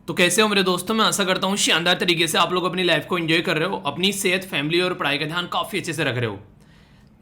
तो कैसे हो मेरे दोस्तों। मैं आशा करता हूँ शानदार तरीके से आप लोग अपनी लाइफ को एंजॉय कर रहे हो, अपनी सेहत, फैमिली और पढ़ाई का ध्यान काफ़ी अच्छे से रख रहे हो।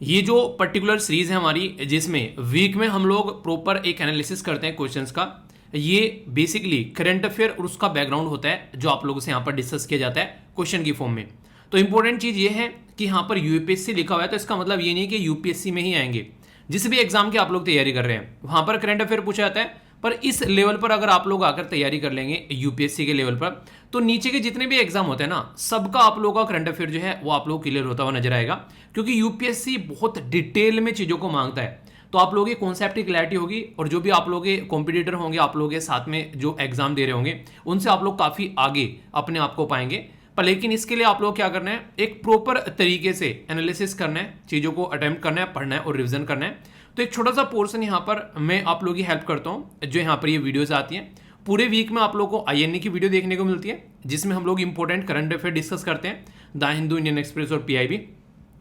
ये जो पर्टिकुलर सीरीज है हमारी, जिसमें वीक में हम लोग प्रॉपर एक एनालिसिस करते हैं क्वेश्चंस का, ये बेसिकली करंट अफेयर और उसका बैकग्राउंड होता है जो आप लोगों से यहाँ पर डिस्कस किया जाता है क्वेश्चन की फॉर्म में। तो इंपॉर्टेंट चीज़ ये है कि यहाँ पर यूपीएससी लिखा हुआ है, तो इसका मतलब ये नहीं कि यूपीएससी में ही आएंगे। जिस भी एग्जाम की आप लोग तैयारी कर रहे हैं वहाँ पर करंट अफेयर पूछा जाता है, पर इस लेवल पर अगर आप लोग आकर तैयारी कर लेंगे यूपीएससी के लेवल पर, तो नीचे के जितने भी एग्जाम होते हैं ना, सबका आप लोगों का करंट अफेयर जो है वो आप लोग क्लियर होता हुआ नजर आएगा। क्योंकि यूपीएससी बहुत डिटेल में चीज़ों को मांगता है, तो आप लोगों की कॉन्सेप्ट की क्लैरिटी होगी और जो भी आप लोगों के कॉम्पिटिटर होंगे, आप लोगों के साथ में जो एग्जाम दे रहे होंगे, उनसे आप लोग काफ़ी आगे अपने आप को पाएंगे। पर लेकिन इसके लिए आप लोग क्या करना है, एक प्रॉपर तरीके से एनालिसिस करना है, चीज़ों को अटेम्प्ट करना है, पढ़ना है और रिविजन करना है। तो एक छोटा सा पोर्शन यहाँ पर मैं आप लोगों की हेल्प करता हूँ, जो यहाँ पर ये वीडियोस आती हैं। पूरे वीक में आप लोगों को आईएनए की वीडियो देखने को मिलती है, जिसमें हम लोग इंपॉर्टेंट करंट अफेयर डिस्कस करते हैं, द हिंदू, इंडियन एक्सप्रेस और पीआईबी।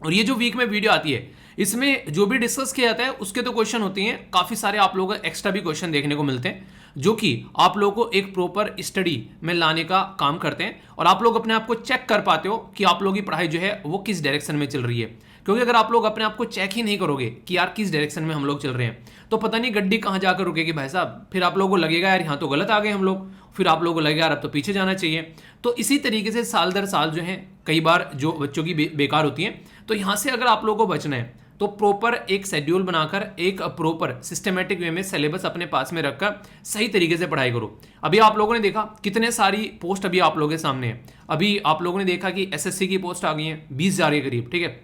और ये जो वीक में वीडियो आती है, इसमें जो भी डिस्कस किया जाता है उसके तो क्वेश्चन होती हैं, काफ़ी सारे आप लोगों को एक्स्ट्रा भी क्वेश्चन देखने को मिलते हैं, जो कि आप लोगों को एक प्रॉपर स्टडी में लाने का काम करते हैं। और आप लोग अपने आप को चेक कर पाते हो कि आप लोगों की पढ़ाई जो है वो किस डायरेक्शन में चल रही है। क्योंकि अगर आप लोग अपने आप को चेक ही नहीं करोगे कि यार किस डायरेक्शन में हम लोग चल रहे हैं, तो पता नहीं गड्डी कहाँ जाकर रुकेगी भाई साहब। फिर आप लोगों को लगेगा यार यहाँ तो गलत आ गए हम लोग, फिर आप लोगों को लगेगा यार अब तो पीछे जाना चाहिए। तो इसी तरीके से साल दर साल जो है कई बार जो बच्चों की बेकार होती हैं। तो यहाँ से अगर आप लोगों को बचना है तो प्रॉपर एक शेड्यूल बनाकर, एक प्रॉपर सिस्टमेटिक वे में सिलेबस अपने पास में रखकर सही तरीके से पढ़ाई करो। अभी आप लोगों ने देखा कितने सारी पोस्ट अभी आप लोगों के सामने है। अभी आप लोगों ने देखा कि एसएससी की पोस्ट आ गई है 20,000 के करीब, ठीक है।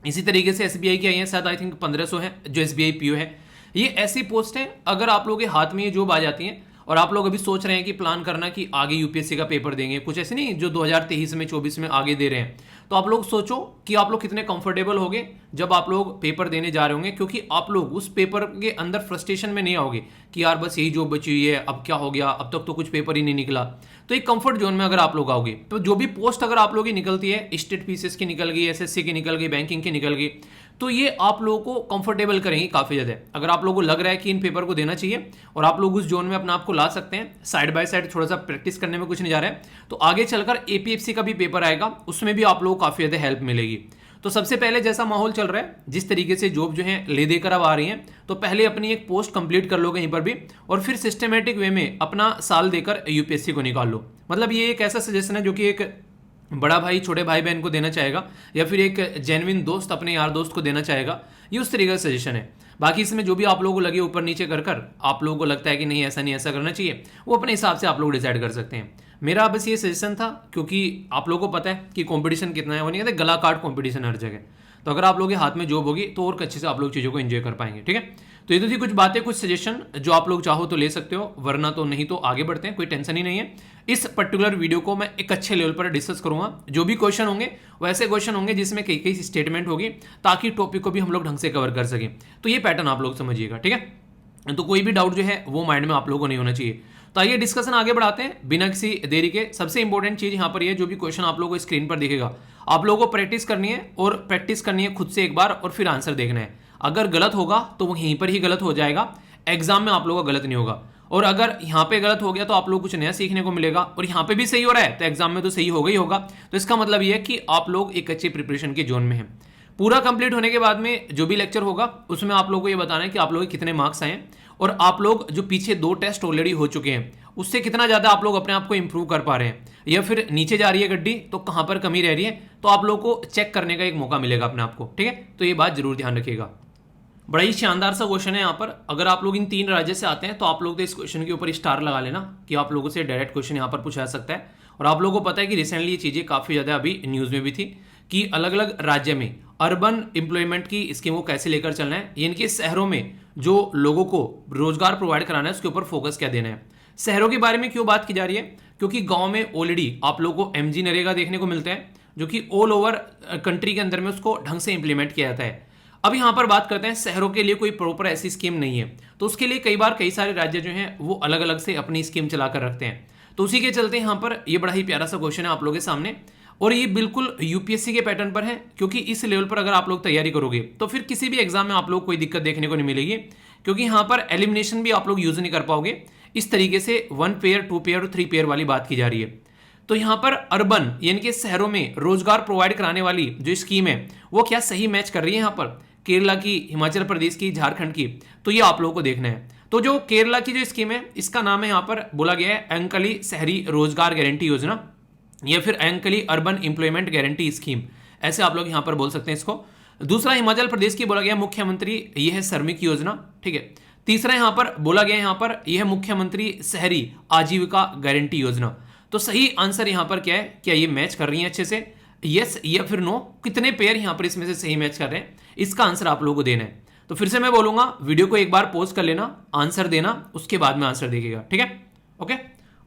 इसी तरीके से एसबीआई की आई है, शायद आई थिंक 1500 है जो एसबीआई पीओ है। ये ऐसी पोस्ट है, अगर आप लोगों के हाथ में ये जॉब आ जाती है और आप लोग अभी सोच रहे हैं कि प्लान करना कि आगे यूपीएससी का पेपर देंगे, कुछ ऐसे नहीं जो 2023 में 24 में आगे दे रहे हैं, तो आप लोग सोचो कि आप लोग कितने कंफर्टेबल होंगे जब आप लोग पेपर देने जा रहे होंगे। क्योंकि आप लोग उस पेपर के अंदर फ्रस्ट्रेशन में नहीं आओगे कि यार बस यही जॉब बची हुई है, अब क्या हो गया, अब तक तो कुछ पेपर ही नहीं निकला। तो एक कंफर्ट जोन में अगर आप लोग आओगे, तो जो भी पोस्ट अगर आप लोगों की निकलती है, स्टेट पीसीएस की निकल गई, एसएससी की निकल गई, बैंकिंग की निकल गई, तो ये आप लोगों को कंफर्टेबल करेंगी काफ़ी ज़्यादा। अगर आप लोगों को लग रहा है कि इन पेपर को देना चाहिए और आप लोग उस जोन में अपने आप को ला सकते हैं, साइड बाय साइड थोड़ा सा प्रैक्टिस करने में कुछ नहीं जा रहा है, तो आगे चलकर एपीएफसी का भी पेपर आएगा, उसमें भी आप लोगों को काफ़ी ज़्यादा हेल्प मिलेगी। तो सबसे पहले जैसा माहौल चल रहा है, जिस तरीके से जॉब जो है ले देकर अब आ रही हैं, तो पहले अपनी एक पोस्ट कंप्लीट कर लो कहीं पर भी, और फिर सिस्टमेटिक वे में अपना साल देकर यूपीएससी को निकाल लो। मतलब ये एक ऐसा सजेशन है जो कि एक बड़ा भाई छोटे भाई बहन को देना चाहेगा, या फिर एक जेन्युइन दोस्त अपने यार दोस्त को देना चाहेगा, ये उस तरीके का सजेशन है। बाकी इसमें जो भी आप लोगों को लगे ऊपर नीचे कर कर आप लोगों को लगता है कि नहीं ऐसा नहीं ऐसा करना चाहिए, वो अपने हिसाब से आप लोग डिसाइड कर सकते हैं। मेरा बस ये सजेशन था, क्योंकि आप लोगों को पता है कि कंपटीशन कितना है, वो नहीं कहते गला काट कंपटीशन हर जगह। तो अगर आप लोगों के हाथ में जॉब होगी तो और अच्छे से आप लोग चीज़ों को एंजॉय कर पाएंगे, ठीक है। तो ये तो थी कुछ बातें, कुछ सजेशन, जो आप लोग चाहो तो ले सकते हो, वरना तो नहीं, तो आगे बढ़ते हैं, कोई टेंशन ही नहीं है। इस पर्टिकुलर वीडियो को मैं एक अच्छे लेवल पर डिस्कस करूंगा। जो भी क्वेश्चन होंगे वैसे क्वेश्चन होंगे जिसमें कई कई स्टेटमेंट होगी, ताकि टॉपिक को भी हम लोग ढंग से कवर कर सकें। तो ये पैटर्न आप लोग समझिएगा, ठीक है। तो कोई भी डाउट जो है वो माइंड में आप लोगों को नहीं होना चाहिए। तो आइए डिस्कशन आगे बढ़ाते हैं बिना किसी देरी के। सबसे इंपॉर्टेंट चीज यहाँ पर ये, जो भी क्वेश्चन आप लोगों को स्क्रीन पर दिखेगा, आप लोगों को प्रैक्टिस करनी है, और प्रैक्टिस करनी है खुद से एक बार, और फिर आंसर देखना है। अगर गलत होगा तो वो यहीं पर ही गलत हो जाएगा, एग्जाम में आप लोगों का गलत नहीं होगा। और अगर यहाँ पे गलत हो गया तो आप लोग कुछ नया सीखने को मिलेगा, और यहाँ पे भी सही हो रहा है तो एग्जाम में तो सही होगा ही होगा। तो इसका मतलब ये है कि आप लोग एक अच्छे प्रिपरेशन के जोन में हैं। पूरा कंप्लीट होने के बाद में जो भी लेक्चर होगा उसमें आप लोगों को ये बताना है कि आप लोगों के कितने मार्क्स आए, और आप लोग जो पीछे 2 टेस्ट ऑलरेडी हो चुके हैं उससे कितना ज़्यादा आप लोग अपने आप को इंप्रूव कर पा रहे हैं, या फिर नीचे जा रही है गड्डी तो कहाँ पर कमी रह रही है, तो आप लोग को चेक करने का एक मौका मिलेगा अपने आप को, ठीक है। तो ये बात जरूर ध्यान रखिएगा। बड़ा ही शानदार सा क्वेश्चन है यहाँ पर। अगर आप लोग इन 3 राज्य से आते हैं तो आप लोग तो इस क्वेश्चन के ऊपर स्टार लगा लेना कि आप लोगों से डायरेक्ट क्वेश्चन यहाँ पर पूछा जा सकता है। और आप लोगों को पता है कि रिसेंटली ये चीज़ें काफ़ी ज़्यादा अभी न्यूज़ में भी थी कि अलग अलग राज्य में अर्बन एम्प्लॉयमेंट की स्कीम को कैसे लेकर चलना है, यानी कि शहरों में जो लोगों को रोजगार प्रोवाइड कराना है उसके ऊपर फोकस क्या देना है। शहरों के बारे में क्यों बात की जा रही है, क्योंकि गाँव में ऑलरेडी आप लोगों को एमजी नरेगा देखने को मिलता है, जो कि ऑल ओवर कंट्री के अंदर में उसको ढंग से इंप्लीमेंट किया जाता है। अब यहाँ पर बात करते हैं शहरों के लिए कोई प्रॉपर ऐसी स्कीम नहीं है, तो उसके लिए कई बार कई सारे राज्य जो हैं वो अलग अलग से अपनी स्कीम चलाकर रखते हैं। तो उसी के चलते यहाँ पर ये बड़ा ही प्यारा सा क्वेश्चन है आप लोगों के सामने, और ये बिल्कुल यूपीएससी के पैटर्न पर है। क्योंकि इस लेवल पर अगर आप लोग तैयारी करोगे तो फिर किसी भी एग्जाम में आप लोग कोई दिक्कत देखने को नहीं मिलेगी, क्योंकि यहाँ पर एलिमिनेशन भी आप लोग यूज नहीं कर पाओगे। इस तरीके से 1 पेयर 2 पेयर और 3 पेयर वाली बात की जा रही है। तो यहाँ पर अर्बन यानी कि शहरों में रोजगार प्रोवाइड कराने वाली जो स्कीम है वो क्या सही मैच कर रही है यहाँ पर केरला की, हिमाचल प्रदेश की, झारखंड की? तो ये आप लोगों को देखना है। तो जो केरला की जो स्कीम है इसका नाम है यहाँ पर बोला गया है अंकली शहरी रोजगार गारंटी योजना या फिर Ankali urban employment guarantee scheme, ऐसे आप लोग यहाँ पर बोल सकते हैं इसको। दूसरा हिमाचल प्रदेश की बोला गया मुख्यमंत्री यह है श्रमिक योजना, ठीक है। तीसरा यहाँ पर बोला गया यहाँ पर यह मुख्यमंत्री शहरी आजीविका गारंटी योजना। तो सही आंसर यहाँ पर क्या है, क्या ये मैच कर रही है अच्छे से, यस या फिर नो? कितने पेयर यहाँ पर इसमें से सही मैच कर रहे हैं, इसका आंसर आप लोगों को देना है। तो फिर से मैं बोलूंगा, वीडियो को एक बार पॉज कर लेना, आंसर देना, उसके बाद में आंसर देखिएगा, ठीक है। ओके,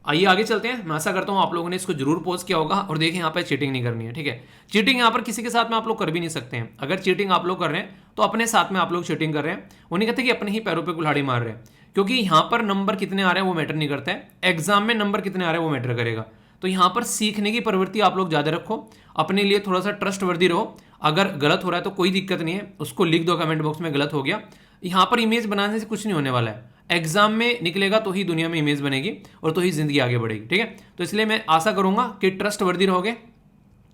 आइए आगे चलते हैं। मैं आशा करता हूं आप लोगों ने इसको जरूर पॉज किया होगा। और देखिए यहाँ पर चीटिंग नहीं करनी है, ठीक है। चीटिंग यहाँ पर किसी के साथ में आप लोग कर भी नहीं सकते हैं। अगर चीटिंग आप लोग कर रहे हैं तो अपने साथ में आप लोग चीटिंग कर रहे हैं, वो नहीं कहते कि अपने ही पैरों पर कुल्हाड़ी मार रहे हैं, क्योंकि यहाँ पर नंबर कितने आ रहे हैं वो मैटर नहीं करता है, एग्जाम में नंबर कितने आ रहे हैं वो मैटर करेगा। तो यहाँ पर सीखने की प्रवृत्ति आप लोग ज्यादा रखो, अपने लिए थोड़ा सा ट्रस्टवर्दी रहो। अगर गलत हो रहा है तो कोई दिक्कत नहीं है, उसको लिख दो कमेंट बॉक्स में गलत हो गया। यहाँ पर इमेज बनाने से कुछ नहीं होने वाला है, एग्जाम में निकलेगा तो ही दुनिया में इमेज बनेगी और तो ही जिंदगी आगे बढ़ेगी, ठीक है। तो इसलिए मैं आशा करूंगा कि ट्रस्टवर्दी रहोगे।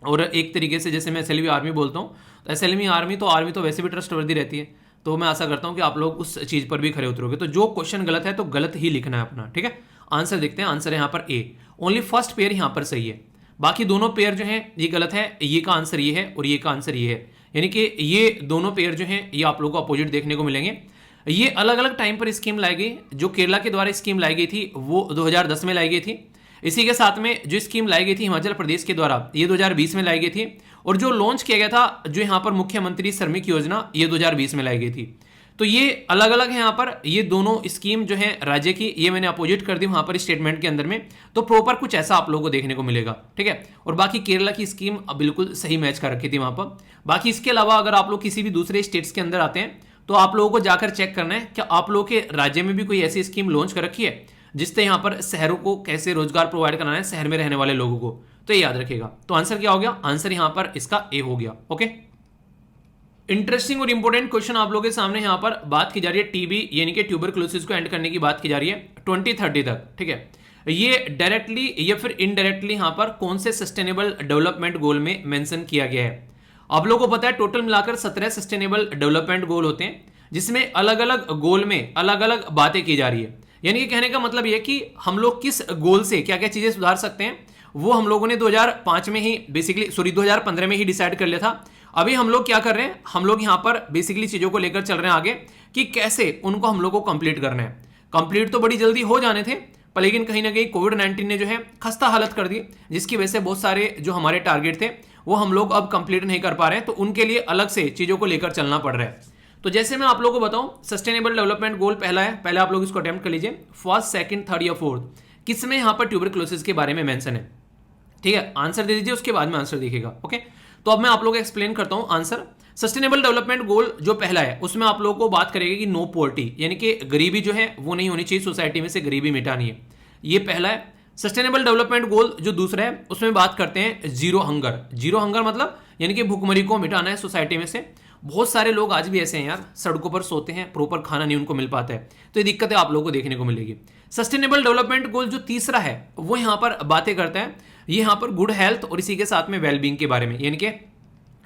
और एक तरीके से जैसे मैं एसएलवी आर्मी बोलता हूँ, तो एसएलवी आर्मी तो वैसे भी ट्रस्टवर्दी रहती है। तो मैं आशा करता हूँ कि आप लोग उस चीज पर भी खरे उतरोगे। तो जो क्वेश्चन गलत है तो गलत ही लिखना है अपना, ठीक है। आंसर देखते हैं, आंसर है यहाँ पर ए, ओनली फर्स्ट पेयर यहाँ पर सही है, बाकी दोनों पेयर जो है ये गलत है। ये का आंसर ये है और ये का आंसर ये है, यानी कि ये दोनों पेयर जो हैं ये आप लोगों को अपोजिट देखने को मिलेंगे। ये अलग अलग टाइम पर स्कीम लाई गई। जो केरला के द्वारा स्कीम लाई गई थी वो 2010 में लाई गई थी। इसी के साथ में जो स्कीम लाई गई थी हिमाचल प्रदेश के द्वारा ये 2020 में लाई गई थी। और जो लॉन्च किया गया था जो यहाँ पर मुख्यमंत्री श्रमिक योजना ये 2020 में लाई गई थी। तो ये अलग अलग है यहाँ पर, ये दोनों स्कीम जो है राज्य की, ये मैंने अपोजिट कर दी वहां पर स्टेटमेंट के अंदर में। तो प्रॉपर कुछ ऐसा आप लोगों को देखने को मिलेगा, ठीक है। और बाकी केरला की स्कीम बिल्कुल सही मैच कर रखी थी वहां पर। बाकी इसके अलावा अगर आप लोग किसी भी दूसरे स्टेट्स के अंदर आते हैं तो आप लोगों को जाकर चेक करना है क्या आप लोगों के राज्य में भी कोई ऐसी स्कीम लॉन्च कर रखी है जिससे यहाँ पर शहरों को कैसे रोजगार प्रोवाइड कराना है शहर में रहने वाले लोगों को। तो ये याद रखिएगा। तो आंसर क्या हो गया, आंसर यहाँ पर इसका ए हो गया। ओके, इंटरेस्टिंग और इंपॉर्टेंट क्वेश्चन आप लोगों के सामने यहाँ पर बात की जा रही है टीबी यानी कि ट्यूबरकुलोसिस को एंड करने की बात की जा रही है 2030 तक, ठीक है। ये डायरेक्टली या फिर इनडायरेक्टली यहाँ पर कौन से सस्टेनेबल डेवलपमेंट गोल में मेंशन किया गया है? आप लोगों को पता है टोटल मिलाकर 17 सस्टेनेबल डेवलपमेंट गोल होते हैं, जिसमें अलग अलग गोल में अलग अलग बातें की जा रही है। यानी कि कहने का मतलब यह कि हम लोग किस गोल से क्या क्या चीजें सुधार सकते हैं वो हम लोगों ने 2005 में ही 2015 में ही डिसाइड कर लिया था। अभी हम लोग क्या कर रहे हैं, हम लोग यहाँ पर बेसिकली चीजों को लेकर चल रहे हैं आगे कि कैसे उनको हम लोग को कंप्लीट करना है। कंप्लीट तो बड़ी जल्दी हो जाने थे पर लेकिन कहीं ना कहीं कोविड-19 ने जो है खस्ता हालत कर दी, जिसकी वजह से बहुत सारे जो हमारे टारगेट थे वो हम लोग अब कंप्लीट नहीं कर पा रहे हैं। तो उनके लिए अलग से चीजों को लेकर चलना पड़ रहा है। तो जैसे मैं आप लोगों को बताऊं, सस्टेनेबल डेवलपमेंट गोल पहला है, पहले आप लोग इसको अटेम्प्ट कर लीजिए। फर्स्ट, सेकंड, थर्ड या फोर्थ किसमें यहाँ पर ट्यूबरकुलोसिस के बारे में मेंशन है, ठीक है। आंसर दे दीजिए, उसके बाद में आंसर देखिएगा। ओके, तो अब मैं आप लोगों को एक्सप्लेन करता हूं आंसर। सस्टेनेबल डेवलपमेंट गोल जो पहला है उसमें आप लोगों को बात करेगा कि नो पॉवर्टी यानी कि गरीबी जो है वो नहीं होनी चाहिए, सोसाइटी में से गरीबी मिटानी है, ये पहला है। सस्टेनेबल डेवलपमेंट गोल जो दूसरा है उसमें बात करते हैं जीरो हंगर। जीरो हंगर मतलब यानी कि भूखमरी को मिटाना है सोसाइटी में से। बहुत सारे लोग आज भी ऐसे हैं यार, सड़कों पर सोते हैं, प्रॉपर खाना नहीं उनको मिल पाता है। तो ये दिक्कतें आप लोगों को देखने को मिलेगी। सस्टेनेबल डेवलपमेंट गोल जो तीसरा है वो यहाँ पर बातें करता है, ये यहाँ पर गुड हेल्थ और इसी के साथ में वेलबींग के बारे में, यानी कि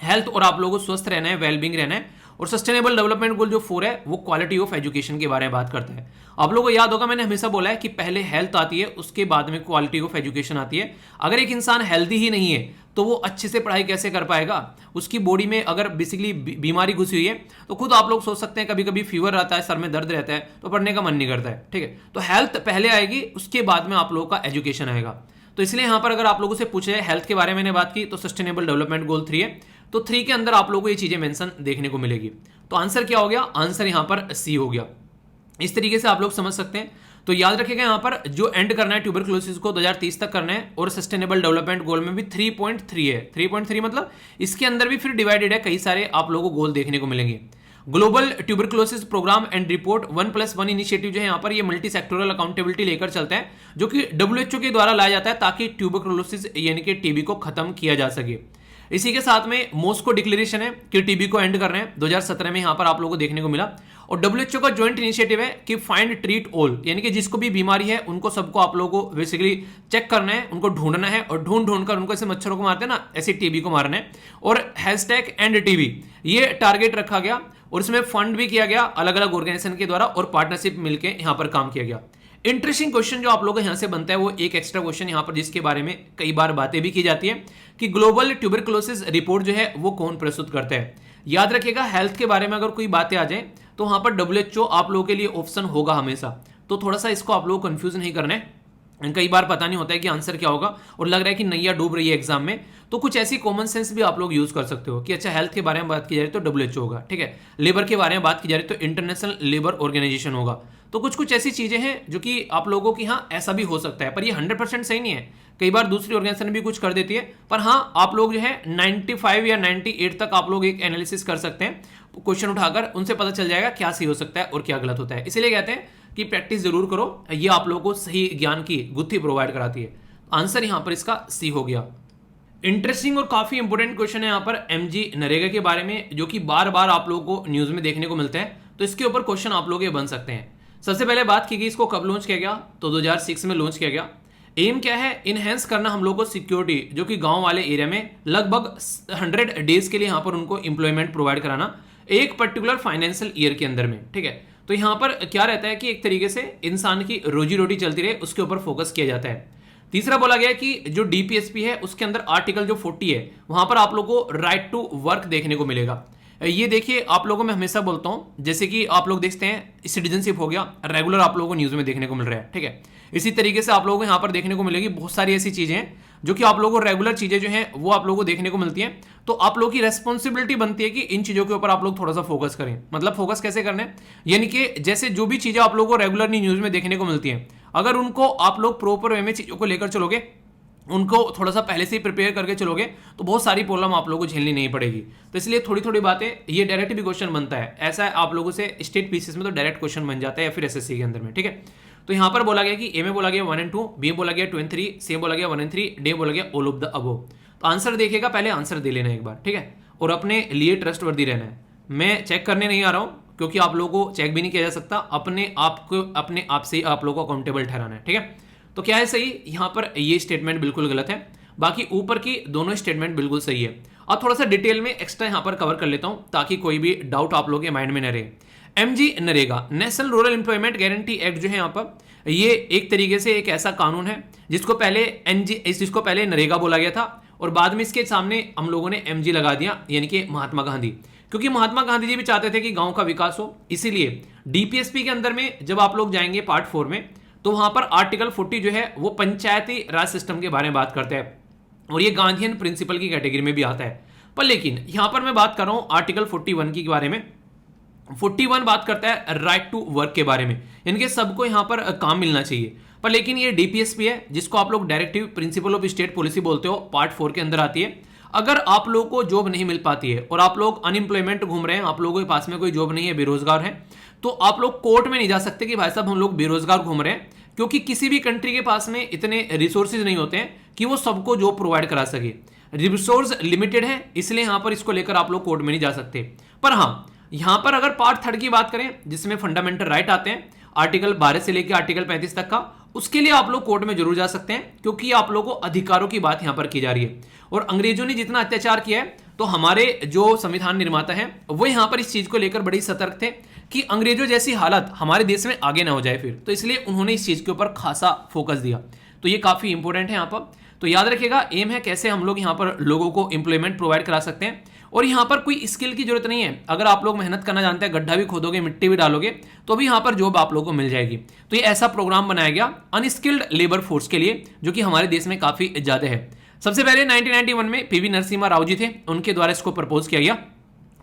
हेल्थ और आप लोगों को स्वस्थ रहना है, वेलबींग रहना है। और सस्टेनेबल डेवलपमेंट गोल जो 4 है वो क्वालिटी ऑफ एजुकेशन के बारे में बात करता है। आप लोगों को याद होगा मैंने हमेशा बोला है कि पहले हेल्थ आती है उसके बाद में क्वालिटी ऑफ एजुकेशन आती है। अगर एक इंसान हेल्दी ही नहीं है तो वो अच्छे से पढ़ाई कैसे कर पाएगा? उसकी बॉडी में अगर बेसिकली बीमारी घुसी हुई है तो खुद आप लोग सोच सकते हैं कभी कभी फीवर आता है, सर में दर्द रहता है तो पढ़ने का मन नहीं करता है, ठीक है। तो हेल्थ पहले आएगी, उसके बाद में आप लोगों का एजुकेशन आएगा। तो इसलिए यहां पर अगर आप लोगों से पूछे जाए हेल्थ के बारे में मैंने बात की तो सस्टेनेबल डेवलपमेंट गोल 3 है। तो 3 के अंदर आप लोगों को ये चीजें मेंशन देखने को मिलेगी। तो आंसर क्या हो गया? आंसर यहां पर सी हो गया। इस तरीके से आप लोग समझ सकते हैं। तो याद रखिएगा यहां पर जो एंड करना है ट्यूबरकुलोसिस को 2030 तक करना है और सस्टेनेबल डेवलपमेंट गोल में भी 3.3 है। 3.3 मतलब इसके अंदर भी फिर डिवाइडेड है, कई सारे आप लोगों को गोल देखने को मिलेंगे। Global tuberculosis programme and report 1+1 initiative जो है यहाँ पर ये मल्टी सेक्टोरल अकाउंटेबिलिटी लेकर चलता है, जो कि WHO के द्वारा लाया जाता है ताकि ट्यूबरकुलोसिस यानी कि टीबी को खत्म किया जा सके। इसी के साथ में मॉस्को डिक्लेरेशन है कि टीबी को एंड कर रहे हैं, 2017 में यहां पर आप लोगों को देखने को मिला। और डब्ल्यूएचओ का ज्वाइंट इनिशिएटिव है कि फाइंड ट्रीट ऑल, यानी कि जिसको भी बीमारी है उनको सबको आप लोगों को बेसिकली चेक करना है, उनको ढूंढना है और ढूंढ कर उनको ऐसे मच्छरों को मारते हैं ना, ऐसे टीबी को मारना है। और हैशटैग एंड टीबी ये टारगेट रखा गया और इसमें फंड भी किया गया अलग अलग ऑर्गेनाइजेशन के द्वारा और पार्टनरशिप मिलकर यहां पर काम किया गया। इंटरेस्टिंग क्वेश्चन जो आप लोगों को यहां से बनता है वो एक एक्स्ट्रा क्वेश्चन यहां पर, जिसके बारे में कई बार बातें भी की जाती है कि ग्लोबल ट्यूबरकुलोसिस रिपोर्ट जो है वो कौन प्रस्तुत करता है। याद रखिएगा हेल्थ के बारे में अगर कोई बातें आ जाए तो वहां पर डब्ल्यूएचओ आप लोगों के लिए ऑप्शन होगा हमेशा, तो थोड़ा सा इसको आप लोगों को कंफ्यूज नहीं करना है। कई बार पता नहीं होता है कि आंसर क्या होगा और लग रहा है कि नैया डूब रही है एग्जाम में, तो कुछ ऐसी कॉमन सेंस भी आप लोग यूज कर सकते हो कि अच्छा हेल्थ के बारे में बात की जा रही तो डब्ल्यूएचओ होगा, ठीक है, लेबर के बारे में बात की जा रही तो इंटरनेशनल लेबर ऑर्गेनाइजेशन होगा। तो कुछ कुछ ऐसी चीजें हैं जो कि आप लोगों की हाँ ऐसा भी हो सकता है, पर ये 100% सही नहीं है। कई बार दूसरी ऑर्गेनाइजेशन भी कुछ कर देती है, पर हाँ आप लोग जो है 95 या 98 तक आप लोग एक एनालिसिस कर सकते हैं क्वेश्चन उठाकर, उनसे पता चल जाएगा क्या सही हो सकता है और क्या गलत होता है। इसीलिए कहते हैं कि प्रैक्टिस जरूर करो, ये आप लोगों को सही ज्ञान की गुत्थी प्रोवाइड कराती है। आंसर यहां पर इसका सी हो गया। इंटरेस्टिंग और काफी इंपोर्टेंट क्वेश्चन है यहां पर एमजी नरेगा के बारे में, जो कि बार बार आप लोगों को न्यूज में देखने को मिलता है, तो इसके ऊपर क्वेश्चन आप लोग ये बन सकते हैं। सबसे पहले बात की गई इसको कब लॉन्च किया गया, तो 2006 में लॉन्च किया गया। एम क्या है, इनहेंस करना हम लोगों को सिक्योरिटी, जो कि गांव वाले एरिया में लगभग 100 डेज के लिए यहां पर उनको इंप्लॉयमेंट प्रोवाइड कराना एक पर्टिकुलर फाइनेंशियल ईयर के अंदर में, ठीक है। तो यहां पर क्या रहता है कि एक तरीके से इंसान की रोजी रोटी चलती रहे उसके ऊपर फोकस किया जाता है। तीसरा बोला गया कि जो डीपीएसपी है उसके अंदर आर्टिकल जो 40 है वहां पर आप लोगों को राइट टू वर्क देखने को मिलेगा। ये देखिए आप लोगों में हमेशा बोलता हूं, जैसे कि आप लोग देखते हैं सिटीजनशिप हो गया, रेगुलर आप लोगों को न्यूज में देखने को मिल रहा है, ठीक है। इसी तरीके से आप लोगों को यहां पर देखने को मिलेगी बहुत सारी ऐसी चीजें हैं जो कि आप लोगों को रेगुलर चीजें जो हैं वो आप लोगों को देखने को मिलती हैं। तो आप लोगों की रेस्पॉन्सिबिलिटी बनती है कि इन चीजों के ऊपर आप लोग थोड़ा सा फोकस करें। मतलब फोकस कैसे करना है, यानी कि जैसे जो भी चीजें आप लोगों को रेगुलर न्यूज में देखने को मिलती हैं, अगर उनको आप लोग प्रॉपर वे में चीजों को लेकर चलोगे, उनको थोड़ा सा पहले से ही प्रिपेयर करके चलोगे, तो बहुत सारी प्रॉब्लम आप लोगों को झेलनी नहीं पड़ेगी। तो इसलिए थोड़ी थोड़ी बातें, ये डायरेक्ट भी क्वेश्चन बनता है, ऐसा है आप लोगों से स्टेट पीसीएस में तो डायरेक्ट क्वेश्चन बन जाता है या फिर एसएससी के अंदर में, ठीक है। तो यहां पर बोला गया कि ए में बोला गया 1 और 2, बी में बोला गया 2 और 3, सी में बोला गया 1 और 3, डी में बोला गया ऑल ऑफ द अबव। तो आंसर देखिएगा, पहले आंसर दे लेना एक बार, ठीक है, और अपने लिए ट्रस्टवर्दी रहना है। मैं चेक करने नहीं आ रहा हूं क्योंकि आप लोगों को चेक भी नहीं किया जा सकता, अपने आप से आप लोगों को अकाउंटेबल ठहराना है, ठीक है। तो क्या है सही, यहां पर ये स्टेटमेंट बिल्कुल गलत है, बाकी ऊपर की दोनों स्टेटमेंट बिल्कुल सही है। अब थोड़ा सा डिटेल में एक्स्ट्रा यहां पर कवर कर लेता हूं ताकि कोई भी डाउट आप लोगों के माइंड में न रहे। MG NREGA, national rural employment guarantee act जो है यहाँ पर, ये एक तरीके से एक ऐसा कानून है जिसको पहले नरेगा बोला गया था और बाद में इसके सामने हम लोगों ने एमजी लगा दिया, यानी कि महात्मा गांधी, क्योंकि महात्मा गांधी जी भी चाहते थे कि गांव का विकास हो। इसीलिए डीपीएसपी के अंदर में जब आप लोग जाएंगे पार्ट 4 में, तो वहां पर आर्टिकल 40 जो है वो पंचायती राज सिस्टम के बारे में बात करते हैं और ये गांधीयन प्रिंसिपल की कैटेगरी में भी आता है। पर लेकिन यहां पर मैं बात कर रहा हूं आर्टिकल 41 के बारे में। 41 बात करता है राइट टू वर्क के बारे में, यानी कि सबको यहां पर काम मिलना चाहिए। पर लेकिन ये डीपीएसपी है जिसको आप लोग directive principle of state policy बोलते हो, पार्ट 4 के अंदर आती है। अगर आप लोगों को जॉब नहीं मिल पाती है और आप लोग अनएम्प्लॉयमेंट घूम रहे हैं, आप लोगों के पास में कोई जॉब नहीं है, बेरोजगार है, तो आप लोग कोर्ट में नहीं जा सकते कि भाई साहब हम लोग बेरोजगार घूम रहे हैं, क्योंकि किसी भी कंट्री के पास में इतने रिसोर्सेज नहीं होते हैं कि वो सबको जॉब प्रोवाइड करा सके। रिसोर्स लिमिटेड है, इसलिए यहां पर इसको लेकर आप लोग कोर्ट में नहीं जा सकते। पर हां, यहां पर अगर पार्ट 3 की बात करें जिसमें फंडामेंटल राइट आते हैं, आर्टिकल 12 से लेकर आर्टिकल 35 तक का, उसके लिए आप लोग कोर्ट में जरूर जा सकते हैं, क्योंकि आप लोगों को अधिकारों की बात यहां पर की जा रही है। और अंग्रेजों ने जितना अत्याचार किया है, तो हमारे जो संविधान निर्माता हैं वो यहां पर इस चीज को लेकर बड़ी सतर्क थे कि अंग्रेजों जैसी हालत हमारे देश में आगे ना हो जाए फिर, तो इसलिए उन्होंने इस चीज के ऊपर खासा फोकस दिया। तो ये काफी इंपॉर्टेंट है यहां पर। तो याद रखिएगा, एम है कैसे हम लोग यहां पर लोगों को एम्प्लॉयमेंट प्रोवाइड करा सकते हैं। और यहां पर कोई स्किल की जरूरत नहीं है, अगर आप लोग मेहनत करना जानते हैं, गड्ढा भी खोदोगे, मिट्टी भी डालोगे, तो भी यहां पर जॉब आप लोगों को मिल जाएगी। तो ये ऐसा प्रोग्राम बनाया गया अनस्किल्ड लेबर फोर्स के लिए, जो कि हमारे देश में काफी ज्यादा है। सबसे पहले 1991 में पीवी नरसिम्हा राव जी थे, उनके द्वारा इसको प्रपोज किया गया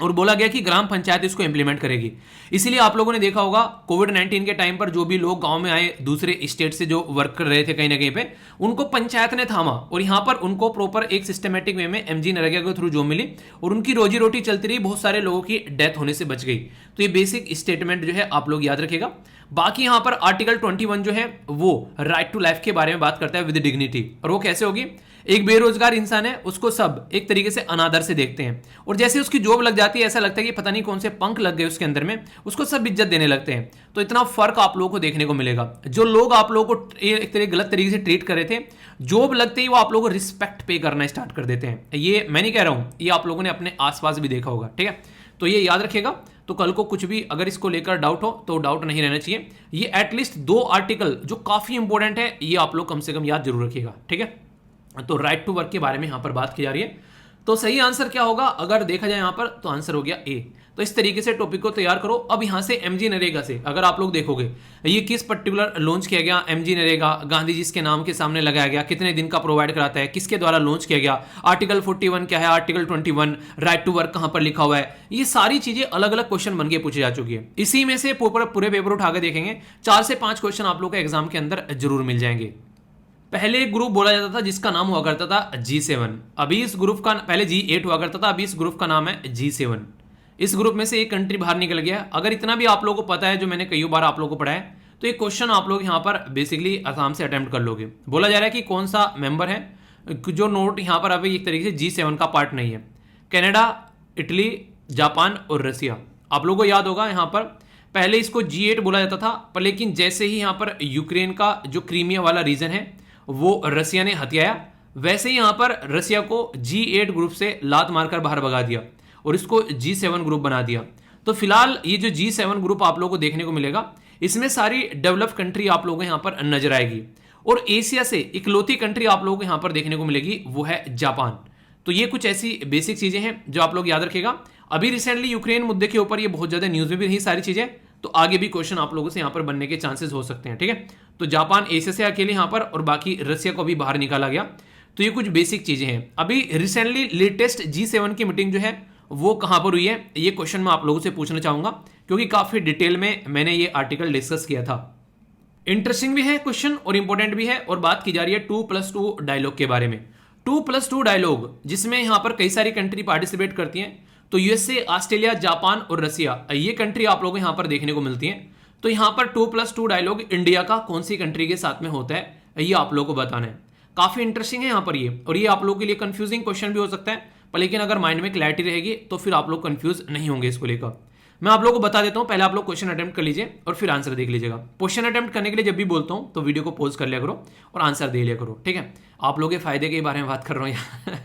और बोला गया कि ग्राम पंचायत इसको इंप्लीमेंट करेगी। इसीलिए आप लोगों ने देखा होगा कोविड-19 के टाइम पर जो भी लोग गांव में आए दूसरे स्टेट से जो वर्क कर रहे थे कहीं ना कहीं पे, उनको पंचायत ने थामा और यहां पर उनको प्रॉपर एक सिस्टमेटिक वे में एमजी नरेगा के थ्रू जॉब मिली और उनकी रोजी रोटी चलती रही, बहुत सारे लोगों की डेथ होने से बच गई। तो ये बेसिक स्टेटमेंट जो है आप लोग याद रखिएगा। बाकी यहाँ पर आर्टिकल 21 जो है वो राइट टू लाइफ के बारे में बात करता है विद डिग्निटी। और वो कैसे होगी? एक बेरोजगार इंसान है, उसको सब एक तरीके से अनादर से देखते हैं, और जैसे उसकी जॉब लग जाती है ऐसा लगता है कि पता नहीं कौन से पंख लग गए उसके अंदर में, उसको सब इज्जत देने लगते हैं। तो इतना फर्क आप लोगों को देखने को मिलेगा। जो लोग आप लोगों को एक तरह गलत तरीके से ट्रीट कर रहे थे, जॉब लगते ही वो आप लोगों को रिस्पेक्ट पे करना स्टार्ट कर देते हैं। ये मैं नहीं कह रहा हूं, ये आप लोगों ने अपने आसपास भी देखा होगा, ठीक है? तो ये याद रखिएगा। तो कल को कुछ भी अगर इसको लेकर डाउट हो तो डाउट नहीं रहना चाहिए। ये एटलीस्ट 2 आर्टिकल जो काफी इंपॉर्टेंट है, ये आप लोग कम से कम याद जरूर रखिएगा, ठीक है? तो राइट टू वर्क के बारे में यहां पर बात की जा रही है। तो सही आंसर क्या होगा अगर देखा जाए यहां पर? तो आंसर हो गया ए। तो इस तरीके से टॉपिक को तैयार करो। अब यहां से एमजी नरेगा से अगर आप लोग देखोगे ये किस पर्टिकुलर लॉन्च किया गया, एमजी नरेगा गांधी जी के नाम के सामने लगाया गया, कितने दिन का प्रोवाइड कराता है, किसके द्वारा लॉन्च किया गया, आर्टिकल 41 क्या है, आर्टिकल 21 राइट टू वर्क कहां पर लिखा हुआ है, ये सारी चीजें अलग अलग क्वेश्चन बन के पूछी जा चुकी है। इसी में से पूरे पेपर उठा के देखेंगे, 4 से 5 क्वेश्चन आप लोग को एग्जाम के अंदर जरूर मिल जाएंगे। पहले एक ग्रुप बोला जाता था जिसका नाम हुआ करता था G7। अभी इस ग्रुप का पहले G8 हुआ करता था, अभी इस ग्रुप का नाम है G7। इस ग्रुप में से एक कंट्री बाहर निकल गया। अगर इतना भी आप लोगों को पता है, जो मैंने कई बार आप लोगों को पढ़ाया, तो एक क्वेश्चन आप लोग यहाँ पर बेसिकली आराम से अटेम्प्ट कर लोगे। बोला जा रहा है कि कौन सा मेंबर है जो नोट यहाँ पर अभी एक तरीके से G7 का पार्ट नहीं है। कनाडा, इटली, जापान और रसिया। आप लोगों को याद होगा यहाँ पर पहले इसको G8 बोला जाता था, पर लेकिन जैसे ही यहाँ पर यूक्रेन का जो क्रीमिया वाला रीजन है वो रसिया ने हथियाया, वैसे ही यहां पर रसिया को G8 ग्रुप से लात मारकर बाहर भगा दिया और इसको G7 ग्रुप बना दिया। तो फिलहाल ये जो G7 ग्रुप आप लोगों को देखने को मिलेगा, इसमें सारी डेवलप कंट्री आप लोगों को यहां पर नजर आएगी, और एशिया से इकलौती कंट्री आप लोगों को यहां पर देखने को मिलेगी, वो है जापान। तो ये कुछ ऐसी बेसिक चीजें हैं जो आप लोग याद रखिएगा। अभी रिसेंटली यूक्रेन मुद्दे के ऊपर ये बहुत ज्यादा न्यूज में भी रही सारी चीजें, तो आगे भी क्वेश्चन आप लोगों से यहां पर बनने के चांसेस हो सकते हैं, ठीक है? तो जापान एशिया से अकेले यहां पर, और बाकी रसिया को भी बाहर निकाला गया। तो ये कुछ बेसिक चीजें हैं। अभी रिसेंटली लेटेस्ट G7 की मीटिंग जो है वो कहां पर हुई है, ये क्वेश्चन मैं आप लोगों से पूछना चाहूंगा, क्योंकि काफी डिटेल में मैंने ये आर्टिकल डिस्कस किया था। इंटरेस्टिंग भी है क्वेश्चन और इंपॉर्टेंट भी है। और बात की जा रही है 2+2 डायलॉग के बारे में। 2+2 डायलॉग जिसमें यहां पर कई सारी कंट्री पार्टिसिपेट करती हैं। तो यूएसए, ऑस्ट्रेलिया, जापान और रसिया, ये कंट्री आप लोगों को यहां पर देखने को मिलती हैं। तो यहां पर 2+2 डायलॉग इंडिया का कौन सी कंट्री के साथ में होता है, ये आप लोगों को बताना है। काफी इंटरेस्टिंग है यहां पर ये, और ये आप लोगों के लिए कंफ्यूजिंग क्वेश्चन भी हो सकता है, पर लेकिन अगर माइंड में क्लैरिटी रहेगी तो फिर आप लोग कंफ्यूज नहीं होंगे इसको लेकर। मैं आप लोगों को बता देता हूं, पहले आप लोग क्वेश्चन अटेम्प्ट कर लीजिए और फिर आंसर देख लीजिएगा। क्वेश्चन अटेम्प्ट करने के लिए जब भी बोलता हूं तो वीडियो को पॉज कर लिया करो और आंसर दे लिया करो, ठीक है? आप लोगों के फायदे के बारे में बात कर रहा हूं यहाँ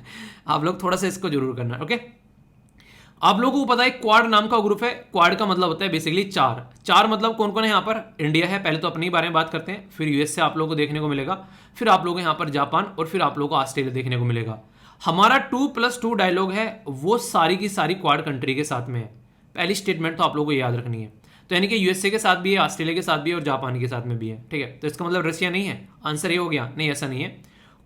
आप लोग थोड़ा सा इसको जरूर करना, ओके? आप लोगों को पता है क्वाड नाम का ग्रुप है। क्वाड का मतलब होता है बेसिकली 4 मतलब कौन कौन है यहाँ पर? इंडिया है, पहले तो अपने बारे में बात करते हैं, फिर यूएस से आप लोगों को देखने को मिलेगा, फिर आप लोगों को यहाँ पर जापान, और फिर आप लोगों को ऑस्ट्रेलिया देखने को मिलेगा। हमारा 2+2 डायलॉग है वो सारी की सारी क्वाड कंट्री के साथ में है। पहली स्टेटमेंट तो आप लोगों को याद रखनी है। तो यानी कि यूएसए के साथ भी है, ऑस्ट्रेलिया के साथ भी है और जापान के साथ में भी है, ठीक है? तो इसका मतलब रसिया नहीं है। आंसर ये हो गया, नहीं ऐसा नहीं है।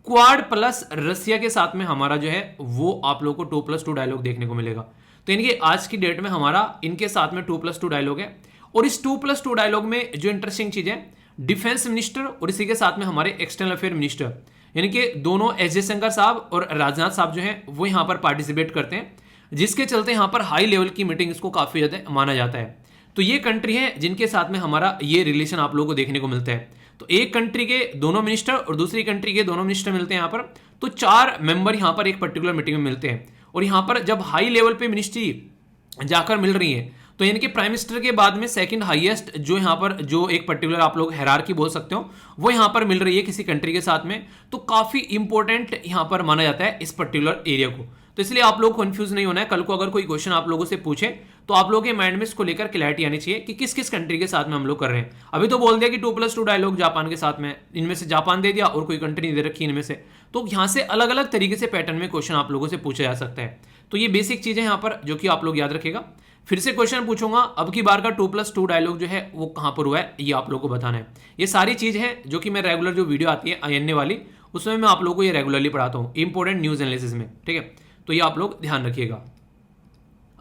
क्वाड प्लस रसिया के साथ में हमारा जो है वो आप लोगों को 2+2 डायलॉग देखने को मिलेगा। तो यानी कि आज की डेट में हमारा इनके साथ में 2+2 डायलॉग है। और इस 2+2 डायलॉग में जो इंटरेस्टिंग चीज है, डिफेंस मिनिस्टर और इसी के साथ में हमारे एक्सटर्नल अफेयर मिनिस्टर, यानी कि दोनों एस जयशंकर साहब और राजनाथ साहब जो हैं वो यहाँ पर पार्टिसिपेट करते हैं, जिसके चलते यहाँ पर हाई लेवल की मीटिंग इसको काफी ज्यादा माना जाता है। तो ये कंट्री है जिनके साथ में हमारा ये रिलेशन आप लोगों को देखने को मिलता है। तो एक कंट्री के दोनों मिनिस्टर और दूसरी कंट्री के दोनों मिनिस्टर मिलते हैं यहाँ पर। तो 4 मेंबर यहाँ पर एक पर्टिकुलर मीटिंग में मिलते हैं। और यहाँ पर जब हाई लेवल पे मिनिस्ट्री जाकर मिल रही है, तो यानी कि प्राइम मिनिस्टर के बाद में सेकंड हाईएस्ट जो यहाँ पर जो एक पर्टिकुलर आप लोग हायरार्की बोल सकते हो, वो यहाँ पर मिल रही है किसी कंट्री के साथ में। तो काफी इंपॉर्टेंट यहाँ पर माना जाता है इस पर्टिकुलर एरिया को। तो इसलिए आप लोग कंफ्यूज नहीं होना है। कल को अगर कोई क्वेश्चन आप लोगों से पूछे तो आप लोगों के माइंड में इसको लेकर क्लैरिटी आनी चाहिए कि किस किस कंट्री के साथ में हम लोग कर रहे हैं। अभी तो बोल दिया कि 2+2 डायलॉग जापान के साथ में, इनमें से जापान दे दिया और कोई कंट्री नहीं दे रखी इनमें से। तो यहाँ से अलग अलग तरीके से पैटर्न में क्वेश्चन आप लोगों से पूछा जा सकता है। तो ये बेसिक चीजें यहाँ पर जो कि आप लोग याद रखेगा। फिर से क्वेश्चन पूछूंगा, अब की बार का 2+2 डायलॉग जो है वो कहां पर हुआ है, ये आप लोगों को बताना है। ये सारी चीज है जो कि मैं रेगुलर जो वीडियो आती है INA वाली, उसमें मैं आप लोगों को ये रेगुलरली पढ़ाता हूँ इंपॉर्टेंट न्यूज एनालिसिस में, ठीक है? तो ये आप लोग ध्यान रखिएगा।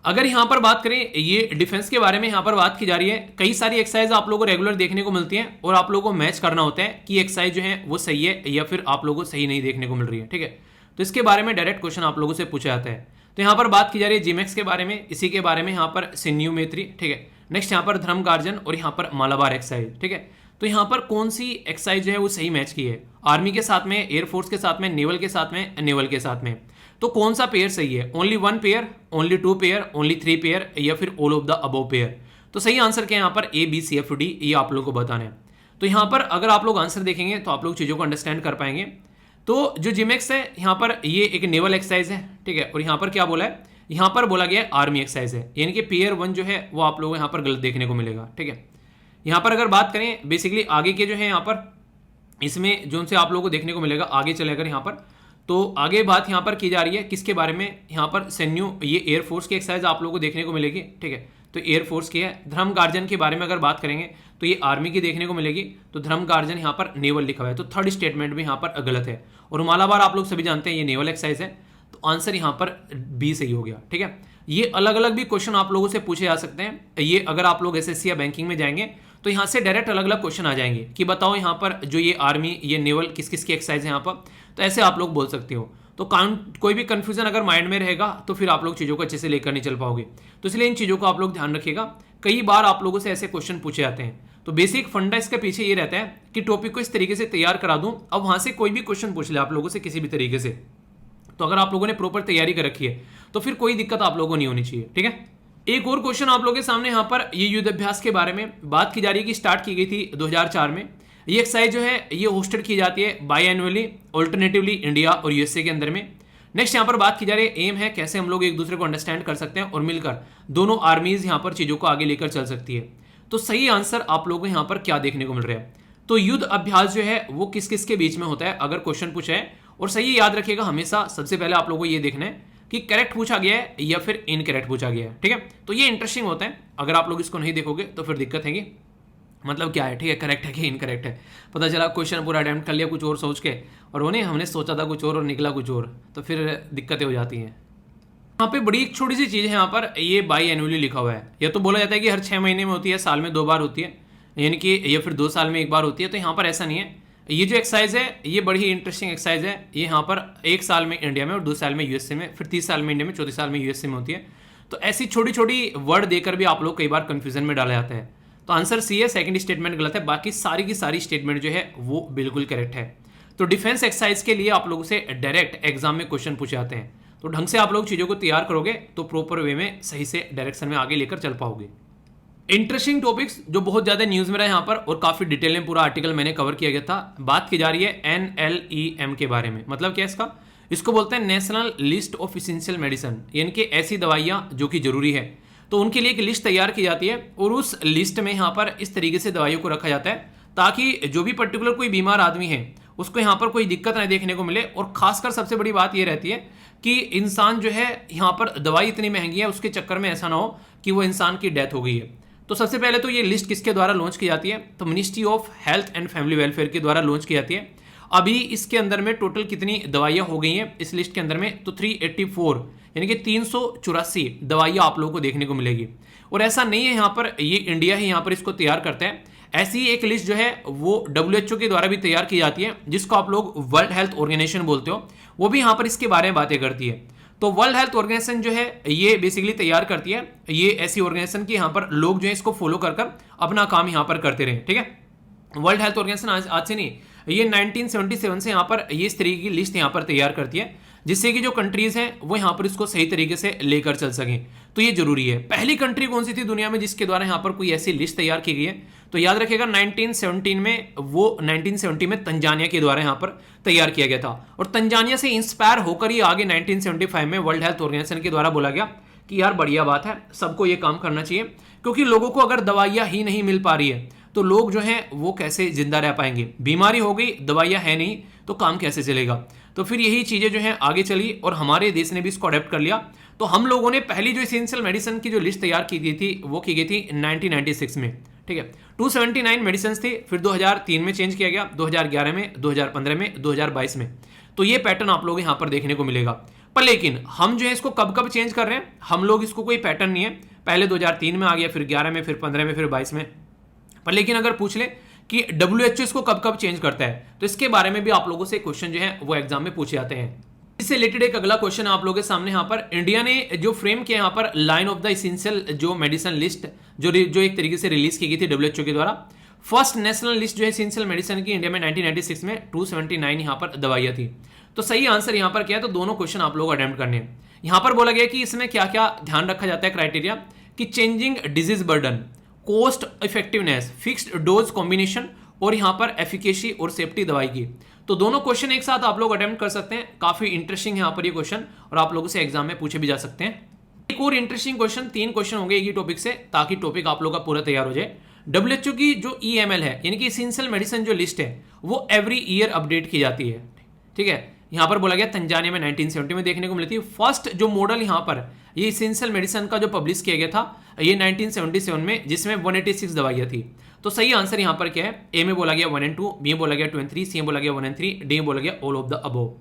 अगर यहां पर बात करें ये डिफेंस के बारे में, यहां पर बात की जा रही है, कई सारी एक्सरसाइज आप लोगों को रेगुलर देखने को मिलती हैं और आप लोगों को मैच करना होता है कि एक्सरसाइज जो है वो सही है या फिर आप लोगों को सही नहीं देखने को मिल रही है, ठीक है? तो इसके बारे में डायरेक्ट क्वेश्चन आप लोगों से पूछा जाता है। तो यहाँ पर बात की जा रही है जीमैक्स के बारे में, इसी के बारे में यहाँ पर सिन्यूमेट्री, ठीक है? नेक्स्ट यहाँ पर धर्म गार्जन और यहाँ पर मालाबार एक्सरसाइज, ठीक है। तो यहाँ पर कौन सी एक्सरसाइज जो है वो सही मैच की है, आर्मी के साथ में, एयरफोर्स के साथ में, नेवल के साथ में, नेवल के साथ में, तो कौन सा पेयर सही है? Only 1 pair, only 2 pair, only 3 pair, या फिर all of the above pair? तो सही आंसर क्या है यहाँ पर? ए, बी, सी, एफ, डी, ये आप लोग को बताना है। तो यहाँ पर अगर आप लोग आंसर देखेंगे तो आप लोग चीज़ों को अंडरस्टैंड कर पाएंगे। तो जो जिमेक्स है यहाँ पर ये एक नेवल एक्सरसाइज है, ठीक है। और यहाँ पर क्या बोला है? यहाँ पर बोला गया है आर्मी एक्सरसाइज है, यानी कि पेयर 1 जो है वो आप लोगों को यहाँ पर गलत देखने को मिलेगा, ठीक है। यहाँ पर अगर बात करें बेसिकली आगे के जो है यहाँ पर इसमें जो उनसे आप लोगों को देखने को मिलेगा, आगे चले अगर यहाँ पर, तो आगे बात यहाँ पर की जा रही है किसके बारे में? यहाँ पर सैन्यों, ये एयरफोर्स की एक्सरसाइज आप लोगों को देखने को मिलेगी, ठीक है। तो एयरफोर्स की है। धर्म गार्जन के बारे में अगर बात करेंगे तो ये आर्मी की देखने को मिलेगी, तो धर्म गार्जन यहाँ पर नेवल लिखा हुआ है, तो थर्ड स्टेटमेंट भी यहाँ पर गलत है। और मालाबार आप लोग सभी जानते हैं ये नेवल एक्सरसाइज है, तो आंसर यहाँ पर बी सही हो गया, ठीक है। ये अलग अलग भी क्वेश्चन आप लोगों से पूछे जा सकते हैं। ये अगर आप लोग एसएससी या बैंकिंग में जाएंगे तो यहाँ से डायरेक्ट अलग अलग क्वेश्चन आ जाएंगे कि बताओ यहाँ पर जो ये आर्मी, ये नेवल किस किस की एक्सरसाइज है यहाँ पर, तो ऐसे आप लोग बोल सकते हो। तो कोई भी कंफ्यूजन अगर माइंड में रहेगा तो फिर आप लोग चीज़ों को अच्छे से लेकर नहीं चल पाओगे। तो इसलिए इन चीज़ों को आप लोग ध्यान रखिएगा। कई बार आप लोगों से ऐसे क्वेश्चन पूछे जाते हैं, तो बेसिक फंडा इसके पीछे ये रहता है कि टॉपिक को इस तरीके से तैयार करा दूं, अब वहां से कोई भी क्वेश्चन पूछ ले आप लोगों से किसी भी तरीके से, तो अगर आप लोगों ने प्रॉपर तैयारी कर रखी है तो फिर कोई दिक्कत आप लोगों को नहीं होनी चाहिए, ठीक है। एक और क्वेश्चन आप लोगों के सामने यहाँ पर ये युद्ध अभ्यास के बारे में बात की जा रही है कि स्टार्ट की गई थी 2004 में। ये एक्सरसाइज जो है ये होस्टेड की जाती है बाई एनुअली, ऑल्टरनेटिवली इंडिया और यूएसए के अंदर में। नेक्स्ट यहाँ पर बात की जा रही है एम है कैसे हम लोग एक दूसरे को अंडरस्टैंड कर सकते हैं और मिलकर दोनों आर्मीज यहाँ पर चीजों को आगे लेकर चल सकती है। तो सही आंसर आप लोगों को यहाँ पर क्या देखने को मिल रहा है? तो युद्ध अभ्यास जो है वो किस किस के बीच में होता है अगर क्वेश्चन पूछा है, और सही याद रखिएगा हमेशा सबसे पहले आप लोगों को ये देखना है कि करेक्ट पूछा गया है या फिर इनकरेक्ट पूछा गया है, ठीक है। तो ये इंटरेस्टिंग होता है, अगर आप लोग इसको नहीं देखोगे तो फिर दिक्कत है कि मतलब क्या है, ठीक है, करेक्ट है कि इनकरेक्ट है। पता चला क्वेश्चन पूरा अटेम्प्ट कर लिया कुछ और सोच के, और वो नहीं हमने सोचा था कुछ और निकला कुछ और, तो फिर दिक्कतें हो जाती हैं। यहाँ पे बड़ी एक छोटी सी चीज़ है, यहाँ पर ये बाई एनुअली लिखा हुआ है। या तो बोला जाता है कि हर 6 महीने में होती है, साल में 2 बार होती है, यानी कि या फिर 2 साल में 1 बार होती है। तो यहाँ पर ऐसा नहीं है। ये जो एक्सरसाइज है ये बड़ी ही इंटरेस्टिंग एक्सरसाइज है। ये यहाँ पर 1 साल में इंडिया में और 2 साल में यूएसए में, फिर 30 साल में इंडिया में, 34 साल में यूएसए में होती है। तो ऐसी छोटी छोटी वर्ड देकर भी आप लोग कई बार कंफ्यूजन में डाला जाता है। तो आंसर सी है, सेकंड स्टेटमेंट गलत है, बाकी सारी की सारी स्टेटमेंट जो है वो बिल्कुल करेक्ट है। तो डिफेंस एक्सरसाइज के लिए आप लोगों से डायरेक्ट एग्जाम में क्वेश्चन पूछे जाते हैं, तो ढंग से आप लोग चीज़ों को तैयार करोगे तो प्रॉपर वे में सही से डायरेक्शन में आगे लेकर चल पाओगे। इंटरेस्टिंग टॉपिक्स जो बहुत ज़्यादा न्यूज़ में रहा यहाँ पर और काफ़ी डिटेल में पूरा आर्टिकल मैंने कवर किया गया था। बात की जा रही है NLEM के बारे में। मतलब क्या है इसका? इसको बोलते हैं national list of essential medicine, यानी कि ऐसी दवाइयाँ जो कि जरूरी है, तो उनके लिए एक लिस्ट तैयार की जाती है और उस लिस्ट में यहाँ पर इस तरीके से दवाइयों को रखा जाता है ताकि जो भी पर्टिकुलर कोई बीमार आदमी है उसको यहाँ पर कोई दिक्कत नहीं देखने को मिले। और खासकर सबसे बड़ी बात ये रहती है कि इंसान जो है यहाँ पर दवाई इतनी महंगी है उसके चक्कर में ऐसा ना हो कि वो इंसान की डेथ हो गई है। तो सबसे पहले तो ये लिस्ट किसके द्वारा लॉन्च की जाती है? तो ministry of health and family welfare के द्वारा लॉन्च की जाती है। अभी इसके अंदर में टोटल कितनी दवाइयाँ हो गई हैं इस लिस्ट के अंदर में? तो 384 यानी कि 384 दवाइयाँ आप लोगों को देखने को मिलेगी। और ऐसा नहीं है यहाँ पर ये इंडिया ही यहाँ पर इसको तैयार करता है, ऐसी एक लिस्ट जो है वो WHO के द्वारा भी तैयार की जाती है, जिसको आप लोग वर्ल्ड हेल्थ ऑर्गेनाइजेशन बोलते हो, वो भी यहाँ पर इसके बारे में बातें करती है। तो वर्ल्ड हेल्थ ऑर्गेनाइजेशन जो है ये बेसिकली तैयार करती है, ये ऐसी ऑर्गेनाइजेशन की यहाँ पर लोग जो है इसको फॉलो कर अपना काम यहाँ पर करते रहे, ठीक है। वर्ल्ड हेल्थ ऑर्गेनाइजेशन आज से नहीं, ये 1977 से यहाँ पर ये इस तरीके की लिस्ट यहाँ पर तैयार करती है, जिससे कि जो कंट्रीज हैं वो यहाँ पर इसको सही तरीके से लेकर चल सकें। तो ये जरूरी है। पहली कंट्री कौन सी थी दुनिया में जिसके द्वारा यहाँ पर कोई ऐसी लिस्ट तैयार की गई है? तो याद रखिएगा 1917 में, वो 1970 में तंजानिया के द्वारा यहाँ पर तैयार किया गया था। और तंजानिया से इंस्पायर होकर ही आगे 1975 में वर्ल्ड हेल्थ ऑर्गेनाइजेशन के द्वारा बोला गया कि यार बढ़िया बात है, सबको ये काम करना चाहिए, क्योंकि लोगों को अगर दवाइयाँ ही नहीं मिल पा रही है तो लोग जो हैं वो कैसे जिंदा रह पाएंगे? बीमारी हो गई, दवाइयाँ है नहीं, तो काम कैसे चलेगा? तो फिर यही चीज़ें जो हैं आगे चली और हमारे देश ने भी इसको अडेप्ट कर लिया। तो हम लोगों ने पहली जो इसेंशियल मेडिसिन की जो लिस्ट तैयार की गई थी वो की गई थी 1996 में, ठीक है। 279 मेडिसिन थी, फिर 2003 में चेंज किया गया, 2011 में, 2015 में, 2022 में। तो ये पैटर्न आप लोग यहाँ पर देखने को मिलेगा। पर लेकिन हम जो है इसको कब कब चेंज कर रहे हैं, हम लोग इसको कोई पैटर्न नहीं है, पहले 2003 में आ गया, फिर 11 में, फिर 15 में, फिर 22 में। पर लेकिन अगर पूछ ले कि WHO इसको कब कब चेंज करता है, तो इसके बारे में भी आप लोगों से क्वेश्चन जो है वो एग्जाम में पूछे जाते हैं। इससे रिलेटेड एक अगला क्वेश्चन है आप लोगों के सामने यहाँ पर। इंडिया ने जो फ्रेम किया यहाँ पर लाइन ऑफ द इसेंशियल जो मेडिसिन लिस्ट जो एक तरीके से रिलीज की गई थी डब्ल्यूएचओ के द्वारा। फर्स्ट नेशनल लिस्ट जो है इसेंशियल मेडिसिन की इंडिया में 1996 में 279 यहाँ पर दवाइयाँ थी। तो सही आंसर यहाँ पर क्या है, तो दोनों क्वेश्चन आप लोग अटेम्प्ट करने हैं। यहाँ पर बोला गया कि इसमें क्या क्या ध्यान रखा जाता है क्राइटेरिया, कि changing disease burden, cost effectiveness, fixed dose combination और यहाँ पर एफिकेसी और सेफ्टी दवाई की। तो दोनों क्वेश्चन एक साथ आप लोग अटेम्प्ट कर सकते हैं। काफी इंटरेस्टिंग है यहाँ पर ये क्वेश्चन और आप लोगों से एग्जाम में पूछे भी जा सकते हैं। एक और इंटरेस्टिंग क्वेश्चन, 3 क्वेश्चन होंगे एक ही टॉपिक से, ताकि टॉपिक आप लोग का पूरा तैयार हो जाए। डब्ल्यूएचओ की जो ईएमएल है यानी कि इसेंशियल मेडिसिन जो लिस्ट है वो एवरी ईयर अपडेट की जाती है। ठीक है, यहाँ पर बोला गया तंजानिया में 1970 में देखने को मिली थी। फर्स्ट जो मॉडल यहाँ पर ये इसेंशियल मेडिसिन का जो पब्लिश किया गया था ये 1977 में, जिसमें 186 दवाइयाँ थी। तो सही आंसर यहाँ पर क्या है, ए में बोला गया 1 and 2, बी में बोला गया 2 and 3, सी में बोला गया 1 and 3, डी में बोला गया ऑल ऑफ द अबव।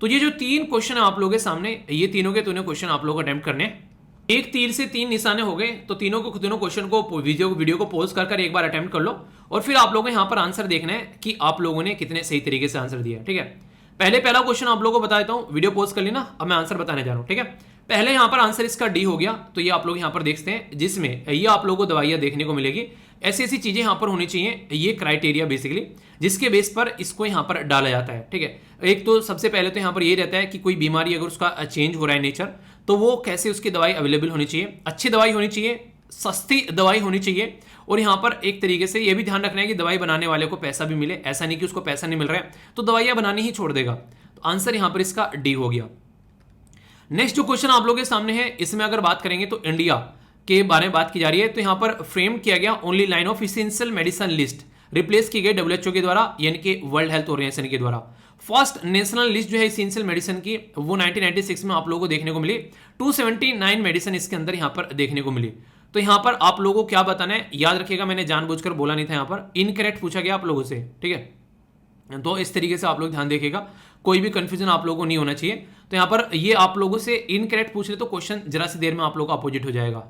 तो ये जो 3 क्वेश्चन है आप लोगों के सामने, ये तीनों के तीनों क्वेश्चन आप लोग अटेम्प्ट करने। एक तीर से 3 निशाने हो गए, तो तीनों क्वेश्चन को वीडियो को पॉज कर एक बार अटेम्प्ट कर लो और फिर आप लोगों को यहाँ पर आंसर देखना है कि आप लोगों ने कितने सही तरीके से आंसर दिया। ठीक है, पहला क्वेश्चन आप लोगों को बता देता हूँ, वीडियो पॉज कर लेना, अब मैं आंसर बताने जा रहा हूँ। ठीक है, पहले यहाँ पर आंसर इसका डी हो गया। तो ये आप लोग यहाँ पर देखते हैं, जिसमें ये आप लोगों को दवाइयाँ देखने को मिलेगी। ऐसी ऐसी चीजें यहाँ पर होनी चाहिए, ये क्राइटेरिया बेसिकली, जिसके बेस पर इसको यहाँ पर डाला जाता है। ठीक है, एक तो सबसे पहले तो यहाँ पर ये रहता है कि कोई बीमारी अगर उसका चेंज हो रहा है नेचर, तो वो कैसे उसकी दवाई अवेलेबल होनी चाहिए, अच्छी दवाई होनी चाहिए, सस्ती दवाई होनी चाहिए। और यहाँ पर एक तरीके से ये भी ध्यान रखना है कि दवाई बनाने वाले को पैसा भी मिले, ऐसा नहीं कि उसको पैसा नहीं मिल रहा है तो दवाइयाँ बनानी ही छोड़ देगा। तो आंसर यहाँ पर इसका डी हो गया। नेक्स्ट जो क्वेश्चन आप लोगों के सामने है, इसमें अगर बात करेंगे तो इंडिया के बारे में बात की जा रही है। तो यहाँ पर फ्रेम किया गया only line of essential medicine list replace की गई डब्ल्यूएचओ के द्वारा, यानी कि वर्ल्ड हेल्थ ऑर्गेनाइजेशन के द्वारा। फर्स्ट नेशनल लिस्ट जो है इसेंशियल मेडिसिन की वो 1996 में आप लोगों को देखने को मिली। 279 मेडिसिन इसके अंदर यहाँ पर देखने को मिली। तो यहाँ पर आप लोगों को क्या बताना है, याद रखिएगा मैंने जानबूझकर बोला नहीं था, यहाँ पर इनकरेक्ट पूछा गया आप लोगों से। ठीक है, तो इस तरीके से आप लोग ध्यान देखिएगा, कोई भी कंफ्यूजन आप लोगों को नहीं होना चाहिए। तो यहाँ पर ये आप लोगों से इनकरेक्ट पूछ ले तो क्वेश्चन जरा सी देर में आप लोगों का अपोजिट हो जाएगा।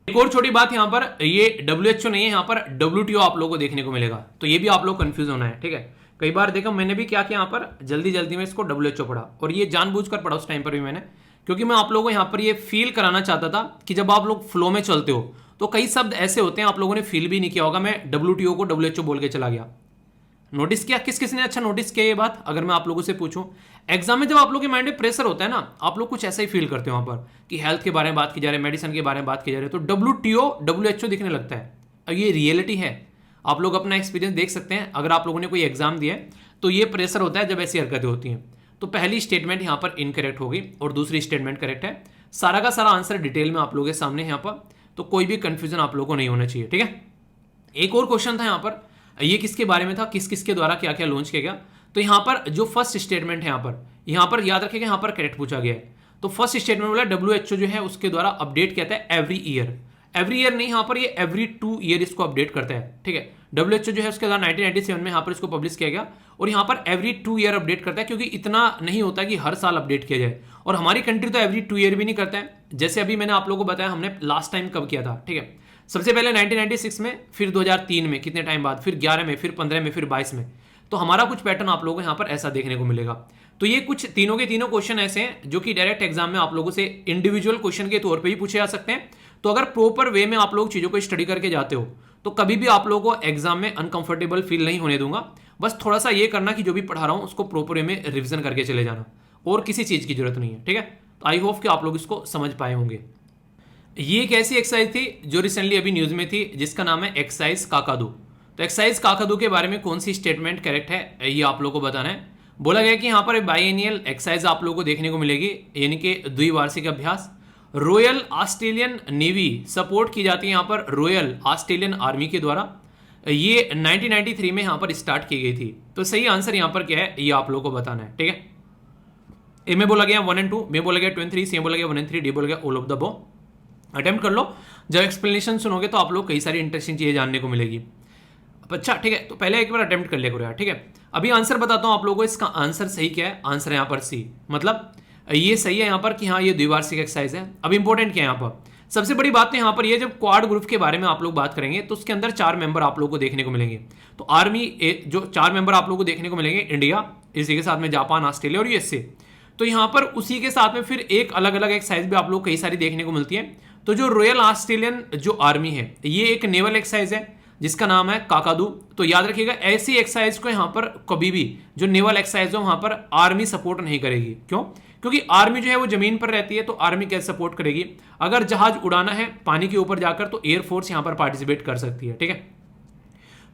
एक और छोटी बात, यहाँ पर ये डब्ल्यूएचओ नहीं है, यहाँ पर डब्ल्यूटीओ आप लोगों को देखने को मिलेगा। तो ये भी आप लोग कंफ्यूज होना है। ठीक है, कई बार देखा मैंने भी क्या किया, यहाँ पर जल्दी में इसको डब्ल्यूएचओ पढ़ा, और ये जानबूझकर पढ़ा उस टाइम पर भी मैंने, क्योंकि मैं आप लोगों को यहाँ पर ये फील कराना चाहता था कि जब आप लोग फ्लो में चलते हो तो कई शब्द ऐसे होते हैं आप लोगों ने फील भी नहीं किया होगा। मैं डब्ल्यूटीओ को डब्ल्यूएचओ बोल के चला गया। नोटिस किया, किस ने अच्छा नोटिस किया ये बात? अगर मैं आप लोगों से पूछूं, एग्जाम में जब आप लोगों के माइंड में प्रेशर होता है ना, आप लोग कुछ ऐसा ही फील करते हो वहां पर कि हेल्थ के बारे में बात की जा रही है, मेडिसिन के बारे में बात की जा रही है, तो डब्ल्यूटीओ डब्ल्यूएचओ दिखने लगता है। अब ये रियलिटी है, आप लोग अपना एक्सपीरियंस देख सकते हैं। अगर आप लोगों ने कोई एग्जाम दिया है तो ये प्रेशर होता है जब ऐसी हरकतें होती हैं। तो पहली स्टेटमेंट यहाँ पर इनकरेक्ट होगी और दूसरी स्टेटमेंट करेक्ट है। सारा का सारा आंसर डिटेल में आप लोगों के सामने यहाँ पर, तो कोई भी कंफ्यूजन आप लोगों को नहीं होना चाहिए। ठीक है, एक और क्वेश्चन था यहाँ पर, ये किसके बारे में था, किस के द्वारा क्या क्या लॉन्च किया गया। तो यहाँ पर जो फर्स्ट स्टेटमेंट है यहाँ पर याद रखिएगा, यहाँ पर करेक्ट पूछा गया है। तो फर्स्ट स्टेटमेंट बोला डब्ल्यूएचओ जो है उसके द्वारा अपडेट किया था एवरी ईयर नहीं, यहाँ पर ये एवरी 2 ईयर इसको अपडेट करता है। ठीक है, डब्ल्यूएचओ जो है उसके द्वारा 1997 में यहाँ पर इसको पब्लिश किया गया, और यहाँ पर एवरी 2 ईयर अपडेट करता है, क्योंकि इतना नहीं होता कि हर साल अपडेट किया जाए। और हमारी कंट्री तो एवरी 2 ईयर भी नहीं करता है। जैसे अभी मैंने आप लोगों को बताया हमने लास्ट टाइम कब किया था। ठीक है, सबसे पहले 1996 में, फिर 2003 में, कितने टाइम बाद, फिर 11 में, फिर 15 में, फिर 22 में। तो हमारा कुछ पैटर्न आप लोगों को यहाँ पर ऐसा देखने को मिलेगा। तो ये कुछ तीनों के तीनों क्वेश्चन ऐसे हैं जो कि डायरेक्ट एग्जाम में आप लोगों से इंडिविजुअल क्वेश्चन के तौर पे भी पूछे जा सकते हैं। तो अगर प्रॉपर वे में आप लोग चीजों को स्टडी करके जाते हो तो कभी भी आप लोगों को एग्जाम में अनकंफर्टेबल फील नहीं होने दूंगा। बस थोड़ा सा ये करना कि जो भी पढ़ा रहा हूं उसको प्रॉपर वे में रिविजन करके चले जाना, और किसी चीज की जरूरत नहीं है। ठीक है, तो आई होप कि आप लोग इसको समझ पाए होंगे। ये एक ऐसी एक्सरसाइज थी जो रिसेंटली अभी न्यूज में थी, जिसका नाम है एक्सरसाइज काकादू। तो एक्सरसाइज काकादू के बारे में कौन सी स्टेटमेंट करेक्ट है ये आप लोगों को बताना है। बोला गया कि यहाँ पर बाइएनियल एक्सरसाइज आप लोगों को देखने को मिलेगी, यानी कि द्विवार्षिक अभ्यास। रॉयल ऑस्ट्रेलियन नेवी सपोर्ट की जाती है यहाँ पर रॉयल ऑस्ट्रेलियन आर्मी के द्वारा। ये 1993 में यहाँ पर स्टार्ट की गई थी। तो सही आंसर यहाँ पर क्या है ये आप लोगों को बताना है। ठीक है, ए में बोला गया 1 and 2, में बोला गया 2 and 3, सी में बोला गया 1 and 3, डी बोला गया all of the above. Attempt कर लो, जब एक्सप्लेनेशन सुनोगे तो आप लोग कई सारी इंटरेस्टिंग चीजें जानने को मिलेगी। अच्छा ठीक है, तो पहले एक बार अटेम्प्ट कर लिया करो यार। ठीक है, अभी आंसर बताता हूं आप लोगों को, इसका आंसर सही क्या है। आंसर है यहाँ पर सी, मतलब ये सही है यहाँ पर कि हाँ ये द्विवार्षिक एक्सरसाइज है। अब इंपॉर्टेंट क्या है यहाँ पर, सबसे बड़ी बात तो यहाँ पर ये, जब क्वाड ग्रुप के बारे में आप लोग बात करेंगे तो उसके अंदर 4 मेंबर आप लोगों को देखने को मिलेंगे। तो आर्मी जो 4 मेंबर आप लोगों को देखने को मिलेंगे, इंडिया, इसी के साथ में जापान, ऑस्ट्रेलिया और यूएसए। तो यहाँ पर उसी के साथ में फिर एक अलग अलग एक्सरसाइज भी आप लोग कई सारी देखने को मिलती है। तो जो रॉयल ऑस्ट्रेलियन जो आर्मी है, ये एक नेवल एक्सरसाइज है जिसका नाम है काकादू। तो याद रखिएगा, ऐसी एक्सरसाइज को यहाँ पर कभी भी जो नेवल एक्सरसाइज हो वहां पर आर्मी सपोर्ट नहीं करेगी। क्यों? क्योंकि आर्मी जो है वो जमीन पर रहती है, तो आर्मी कैसे सपोर्ट करेगी? अगर जहाज उड़ाना है पानी के ऊपर जाकर, तो एयरफोर्स यहां पर पार्टिसिपेट कर सकती है। ठीक है,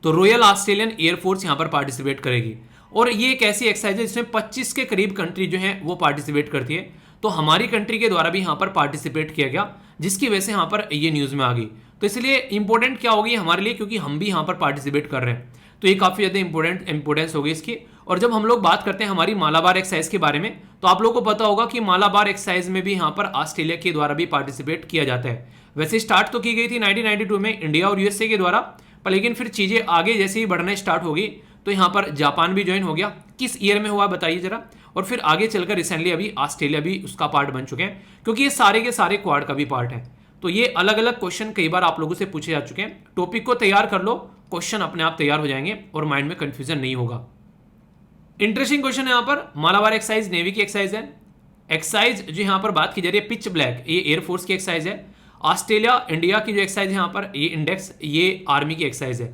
तो रॉयल ऑस्ट्रेलियन एयरफोर्स यहां पर पार्टिसिपेट करेगी। और ये एक ऐसी एक्सरसाइज है जिसमें 25 के करीब कंट्री जो है वो पार्टिसिपेट करती है। तो हमारी कंट्री के द्वारा भी यहां पर पार्टिसिपेट किया गया, जिसकी वजह से यहां पर ये न्यूज में आ गई। तो इसलिए इंपॉर्टेंट क्या होगी हमारे लिए, क्योंकि हम भी यहां पर पार्टिसिपेट कर रहे हैं, तो ये काफी ज्यादा इंपॉर्टेंस होगी इसकी। और जब हम लोग बात करते हैं हमारी मालाबार एक्सरसाइज के बारे में, तो आप लोगों को पता होगा कि मालाबार एक्सरसाइज में भी यहां पर ऑस्ट्रेलिया के द्वारा भी पार्टिसिपेट किया जाता है। वैसे स्टार्ट तो की गई थी 1992 में इंडिया और यूएसए के द्वारा, पर लेकिन फिर चीजें आगे जैसे ही बढ़ने स्टार्ट होगी तो यहाँ पर जापान भी ज्वाइन हो गया। किस ईयर में हुआ बताइए जरा। और फिर आगे चलकर रिसेंटली अभी ऑस्ट्रेलिया भी उसका पार्ट बन चुके हैं, क्योंकि ये सारे के सारे क्वाड का भी पार्ट है। तो ये अलग अलग क्वेश्चन कई बार आप लोगों से पूछे जा चुके हैं। टॉपिक को तैयार कर लो, क्वेश्चन अपने आप तैयार हो जाएंगे और माइंड में कंफ्यूजन नहीं होगा। इंटरेस्टिंग क्वेश्चन है यहाँ पर, मालाबार एक्सरसाइज नेवी की एक्सरसाइज है। एक्सरसाइज जो यहाँ पर बात की जा रही है पिच ब्लैक, ये एयरफोर्स की एक्सरसाइज है। ऑस्ट्रेलिया इंडिया की जो एक्सरसाइज है यहाँ पर, ये इंडेक्स, ये आर्मी की एक्सरसाइज है।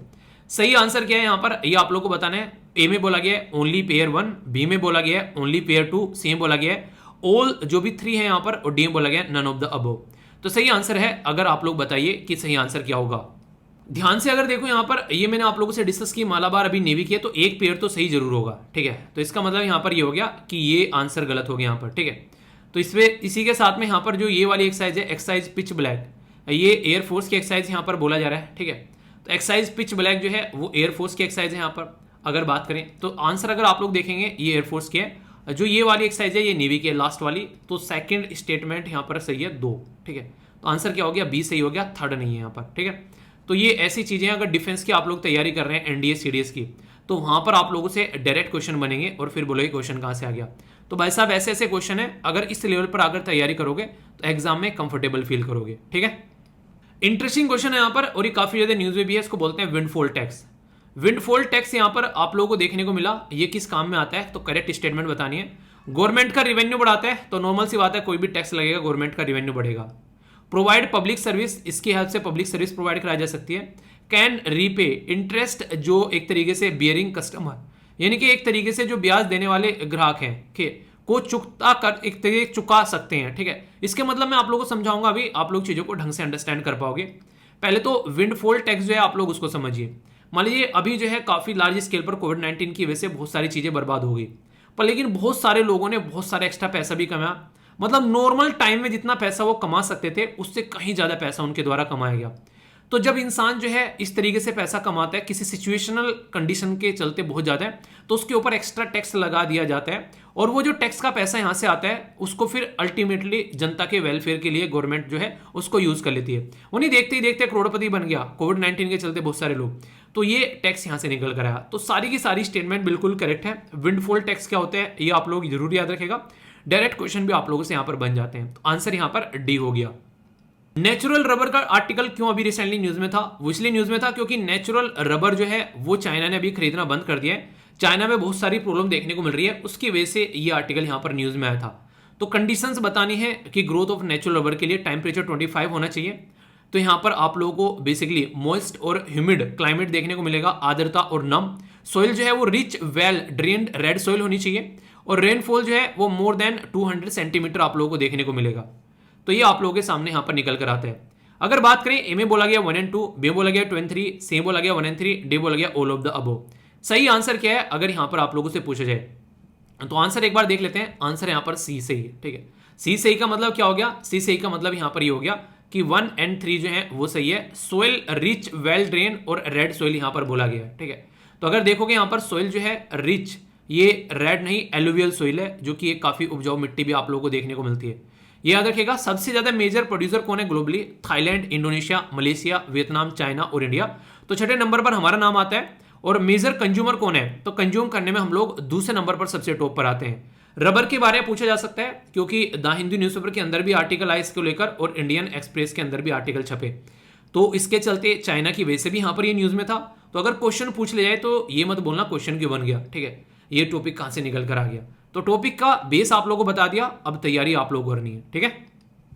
सही आंसर क्या है यहाँ पर, ये आप लोगों को बताना है। ए में बोला गया है ओनली पेयर 1, बी में बोला गया है ओनली पेयर 2, सी में बोला गया है ऑल जो भी 3 है यहाँ पर, और डी में बोला गया है नन ऑफ द अबव। तो सही आंसर है, अगर आप लोग बताइए कि सही आंसर क्या होगा। ध्यान से अगर देखो यहाँ पर, ये मैंने आप लोगों से डिस्कस की मालाबार अभी नेवी की है, तो एक पेयर तो सही जरूर होगा। ठीक है, तो इसका मतलब यहाँ पर ये हो गया कि ये आंसर गलत हो गया यहाँ पर। ठीक है, तो इसमें इसी के साथ में यहाँ पर जो ये वाली एक्सरसाइज है, एक्सरसाइज पिच ब्लैक, ये एयरफोर्स की एक्सरसाइज यहाँ पर बोला जा रहा है। ठीक है, तो एक्सरसाइज पिच ब्लैक जो है वो एयरफोर्स की एक्सरसाइज है यहाँ पर। अगर बात करें तो आंसर अगर आप लोग देखेंगे ये एयरफोर्स की है, जो ये वाली एक्सरसाइज है ये नेवी की है लास्ट वाली। तो सेकंड स्टेटमेंट यहाँ पर सही है 2। ठीक है, तो आंसर क्या हो गया, बी सही हो गया, थर्ड नहीं है यहाँ पर। ठीक है, तो ये ऐसी चीजें अगर डिफेंस की आप लोग तैयारी कर रहे हैं एनडीए सीडीएस की, तो वहां पर आप लोगों से डायरेक्ट क्वेश्चन बनेंगे और फिर बोलोगे क्वेश्चन कहां से आ गया। तो भाई साहब ऐसे ऐसे क्वेश्चन है, अगर इस लेवल पर अगर तैयारी करोगे तो एग्जाम में कंफर्टेबल फील करोगे। ठीक है, इंटरेस्टिंग क्वेश्चन है यहाँ पर, और ये काफी ज्यादा न्यूज में भी है। इसको बोलते हैं विंडफॉल टैक्स। विंडफॉल टैक्स यहाँ पर आप लोगों को देखने को मिला, ये किस काम में आता है, तो करेक्ट स्टेटमेंट बतानी है। गवर्नमेंट का रेवेन्यू बढ़ाता है, तो नॉर्मल सी बात है कोई भी टैक्स लगेगा गवर्नमेंट का रेवेन्यू बढ़ेगा। प्रोवाइड पब्लिक सर्विस, इसकी हेल्प से पब्लिक सर्विस प्रोवाइड कराई जा सकती है। कैन रीपे इंटरेस्ट, जो एक तरीके से बियरिंग कस्टमर, यानी कि एक तरीके से जो ब्याज देने वाले ग्राहक हैं को चुकता कर एक तरीके चुका सकते हैं। ठीक है, इसके मतलब मैं आप लोगों को समझाऊंगा, अभी आप लोग चीजों को ढंग से अंडरस्टैंड कर पाओगे। पहले तो विंडफॉल टैक्स जो है आप लोग उसको समझिए। मान लीजिए अभी जो है काफी लार्ज स्केल पर कोविड-19 की वजह से बहुत सारी चीजें बर्बाद हो गई, पर लेकिन बहुत सारे लोगों ने बहुत सारे एक्स्ट्रा पैसा भी कमाया। मतलब नॉर्मल टाइम में जितना पैसा वो कमा सकते थे उससे कहीं ज्यादा पैसा उनके द्वारा कमाया गया। तो जब इंसान जो है इस तरीके से पैसा कमाता है किसी सिचुएशनल कंडीशन के चलते बहुत ज्यादा है, तो उसके ऊपर एक्स्ट्रा टैक्स लगा दिया जाता है, और वो जो टैक्स का पैसा यहां से आता है उसको फिर अल्टीमेटली जनता के वेलफेयर के लिए गवर्नमेंट जो है उसको यूज कर लेती है। उन्हीं देखते ही देखते करोड़पति बन गया कोविड-19 के चलते बहुत सारे लोग, तो ये टैक्स यहां से निकल कर आया। तो सारी की सारी स्टेटमेंट बिल्कुल करेक्ट है। विंडफॉल टैक्स क्या होता है ये आप लोग जरूर याद रखेगा, डायरेक्ट क्वेश्चन भी आप लोगों से यहां पर बन जाते हैं। तो आंसर यहां पर डी हो गया। नेचुरल रबर का आर्टिकल क्यों अभी रिसेंटली न्यूज में था, वो इसलिए न्यूज में था क्योंकि नेचुरल रबर जो है वो चाइना ने अभी खरीदना बंद कर दिया है। चाइना में बहुत सारी प्रॉब्लम देखने को मिल रही है, उसकी वजह से ये आर्टिकल यहां पर न्यूज में आया था। तो कंडीशंस बतानी है कि ग्रोथ ऑफ नेचुरल रबर के लिए टेम्परेचर 25 होना चाहिए। तो यहां पर आप लोगों को बेसिकली मॉइस्ट और ह्यूमिड क्लाइमेट देखने को मिलेगा, आर्द्रता और नम। सॉइल जो है वो rich well drained red soil होनी चाहिए, और रेनफॉल जो है वो मोर देन 200 सेंटीमीटर आप लोगों को देखने को मिलेगा। तो ये आप लोगों के सामने यहां पर निकल कर आता है। अगर बात करें ए में बोला गया 1 and 2, बी में बोला गया 2 and 3, सी में बोला गया 1 and 3, डी बोला गया ऑल ऑफ द अबव। सही आंसर क्या है अगर यहां पर आप लोगों से पूछा जाए, तो आंसर एक बार देख लेते हैं। आंसर यहां पर सी सही है। ठीक है, सी सही का मतलब क्या हो गया, सी सही का मतलब यहां पर ये हो गया कि 1 and 3 जो है वो सही है। सोइल रिच वेल ड्रेन और रेड सोइल यहां पर बोला गया है। ठीक है, तो अगर देखोगे यहां पर सोइल जो है रिच, ये रेड नहीं एलुवियल सोइल है, जो कि एक काफी उपजाऊ मिट्टी भी आप लोगों को देखने को मिलती है। ये याद रखिएगा। सबसे ज्यादा मेजर प्रोड्यूसर कौन है globally, Thailand, Indonesia, Malaysia, Vietnam, China और इंडिया। तो छठे नंबर पर हमारा नाम आता है। और मेजर कंज्यूमर कौन है, तो कंज्यूम करने में हम लोग दूसरे नंबर पर सबसे टॉप पर आते हैं। रबर के बारे में पूछा जा सकता है, क्योंकि द हिंदू न्यूज़पेपर के अंदर भी आर्टिकल आए इसको लेकर, और इंडियन एक्सप्रेस के अंदर भी आर्टिकल छपे, तो इसके चलते चाइना की वजह से भी यहां पर ये न्यूज में था। तो अगर क्वेश्चन पूछ ले जाए तो ये मत बोलना क्वेश्चन क्यों बन गया। ठीक है, ये टॉपिक कहां से निकल कर आ गया। तो टॉपिक का बेस आप लोगों को बता दिया, अब तैयारी आप लोगों को करनी है, ठीक है।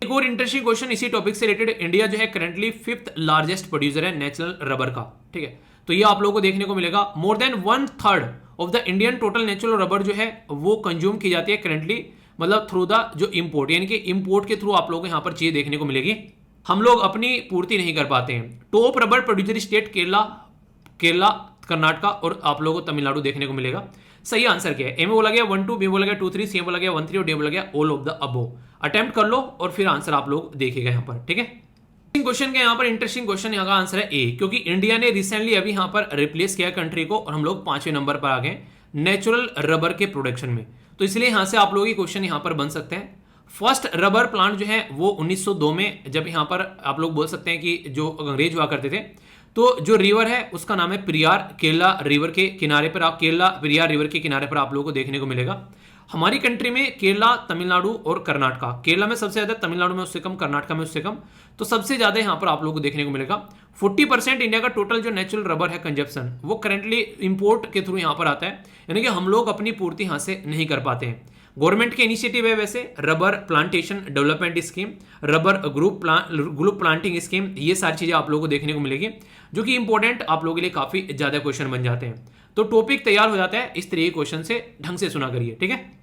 एक और इंटरेस्टिंग क्वेश्चन इसी टॉपिक से रिलेटेड, इंडिया जो है करंटली 5th लार्जेस्ट प्रोड्यूसर है नेचुरल रबर का, ठीक है। तो ये आप लोगों को देखने को मिलेगा, more than 1/3 of the Indian total natural rubber जो है वो कंज्यूम की जाती है करंटली, मतलब थ्रू द जो इंपोर्ट, यानी कि इंपोर्ट के थ्रू आप लोगों को यहाँ पर चीजें देखने को मिलेगी, हम लोग अपनी पूर्ति नहीं कर पाते हैं। Top rubber producer state Kerala, Karnataka और आप लोगों को तमिलनाडु देखने को मिलेगा। सही आंसर क्या है? ए में बोला गया 1 2, बी में बोला गया 2 3, सी में बोला गया 1 3 और डी में बोला गया all of the above. Attempt कर लो और फिर आंसर आप लोग देखिएगा यहाँ पर, ठीक है। क्वेश्चन का यहाँ पर इंटरेस्टिंग क्वेश्चन, यहाँ का आंसर है ए, क्योंकि इंडिया ने रिसेंटली अभी यहाँ पर रिप्लेस किया कंट्री को और हम लोग 5वें नंबर पर आ गए नेचुरल रबर के प्रोडक्शन में। तो इसलिए यहाँ से आप लोगों की क्वेश्चन यहाँ पर बन सकते हैं। फर्स्ट रबर प्लांट जो है वो 1902 में, जब यहाँ पर आप लोग बोल सकते हैं कि जो अंग्रेज हुआ करते थे, तो जो रिवर है उसका नाम है पेरियार, केरला रिवर के किनारे पर, आप केरला पेरियार रिवर के किनारे पर आप लोगों को देखने को मिलेगा। हमारी कंट्री में केरला, तमिलनाडु और कर्नाटका, केरला में सबसे ज्यादा, तमिलनाडु में उससे कम, कर्नाटका में उससे कम, तो सबसे ज्यादा यहाँ पर आप लोगों को देखने को मिलेगा। 40% इंडिया का टोटल जो नेचुरल रबर है कंजप्शन, वो करंटली इंपोर्ट के थ्रू यहाँ पर आता है, यानी कि हम लोग अपनी पूर्ति यहाँ से नहीं कर पाते हैं। गवर्नमेंट के इनिशिएटिव है वैसे rubber plantation development scheme, rubber group planting scheme, ये सारी चीजें आप लोगों को देखने को मिलेगी, जो कि इंपॉर्टेंट आप लोगों के लिए काफी ज्यादा क्वेश्चन बन जाते हैं। तो टॉपिक तैयार हो जाता है इस तरह के क्वेश्चन से, ढंग से सुना करिए, ठीक है।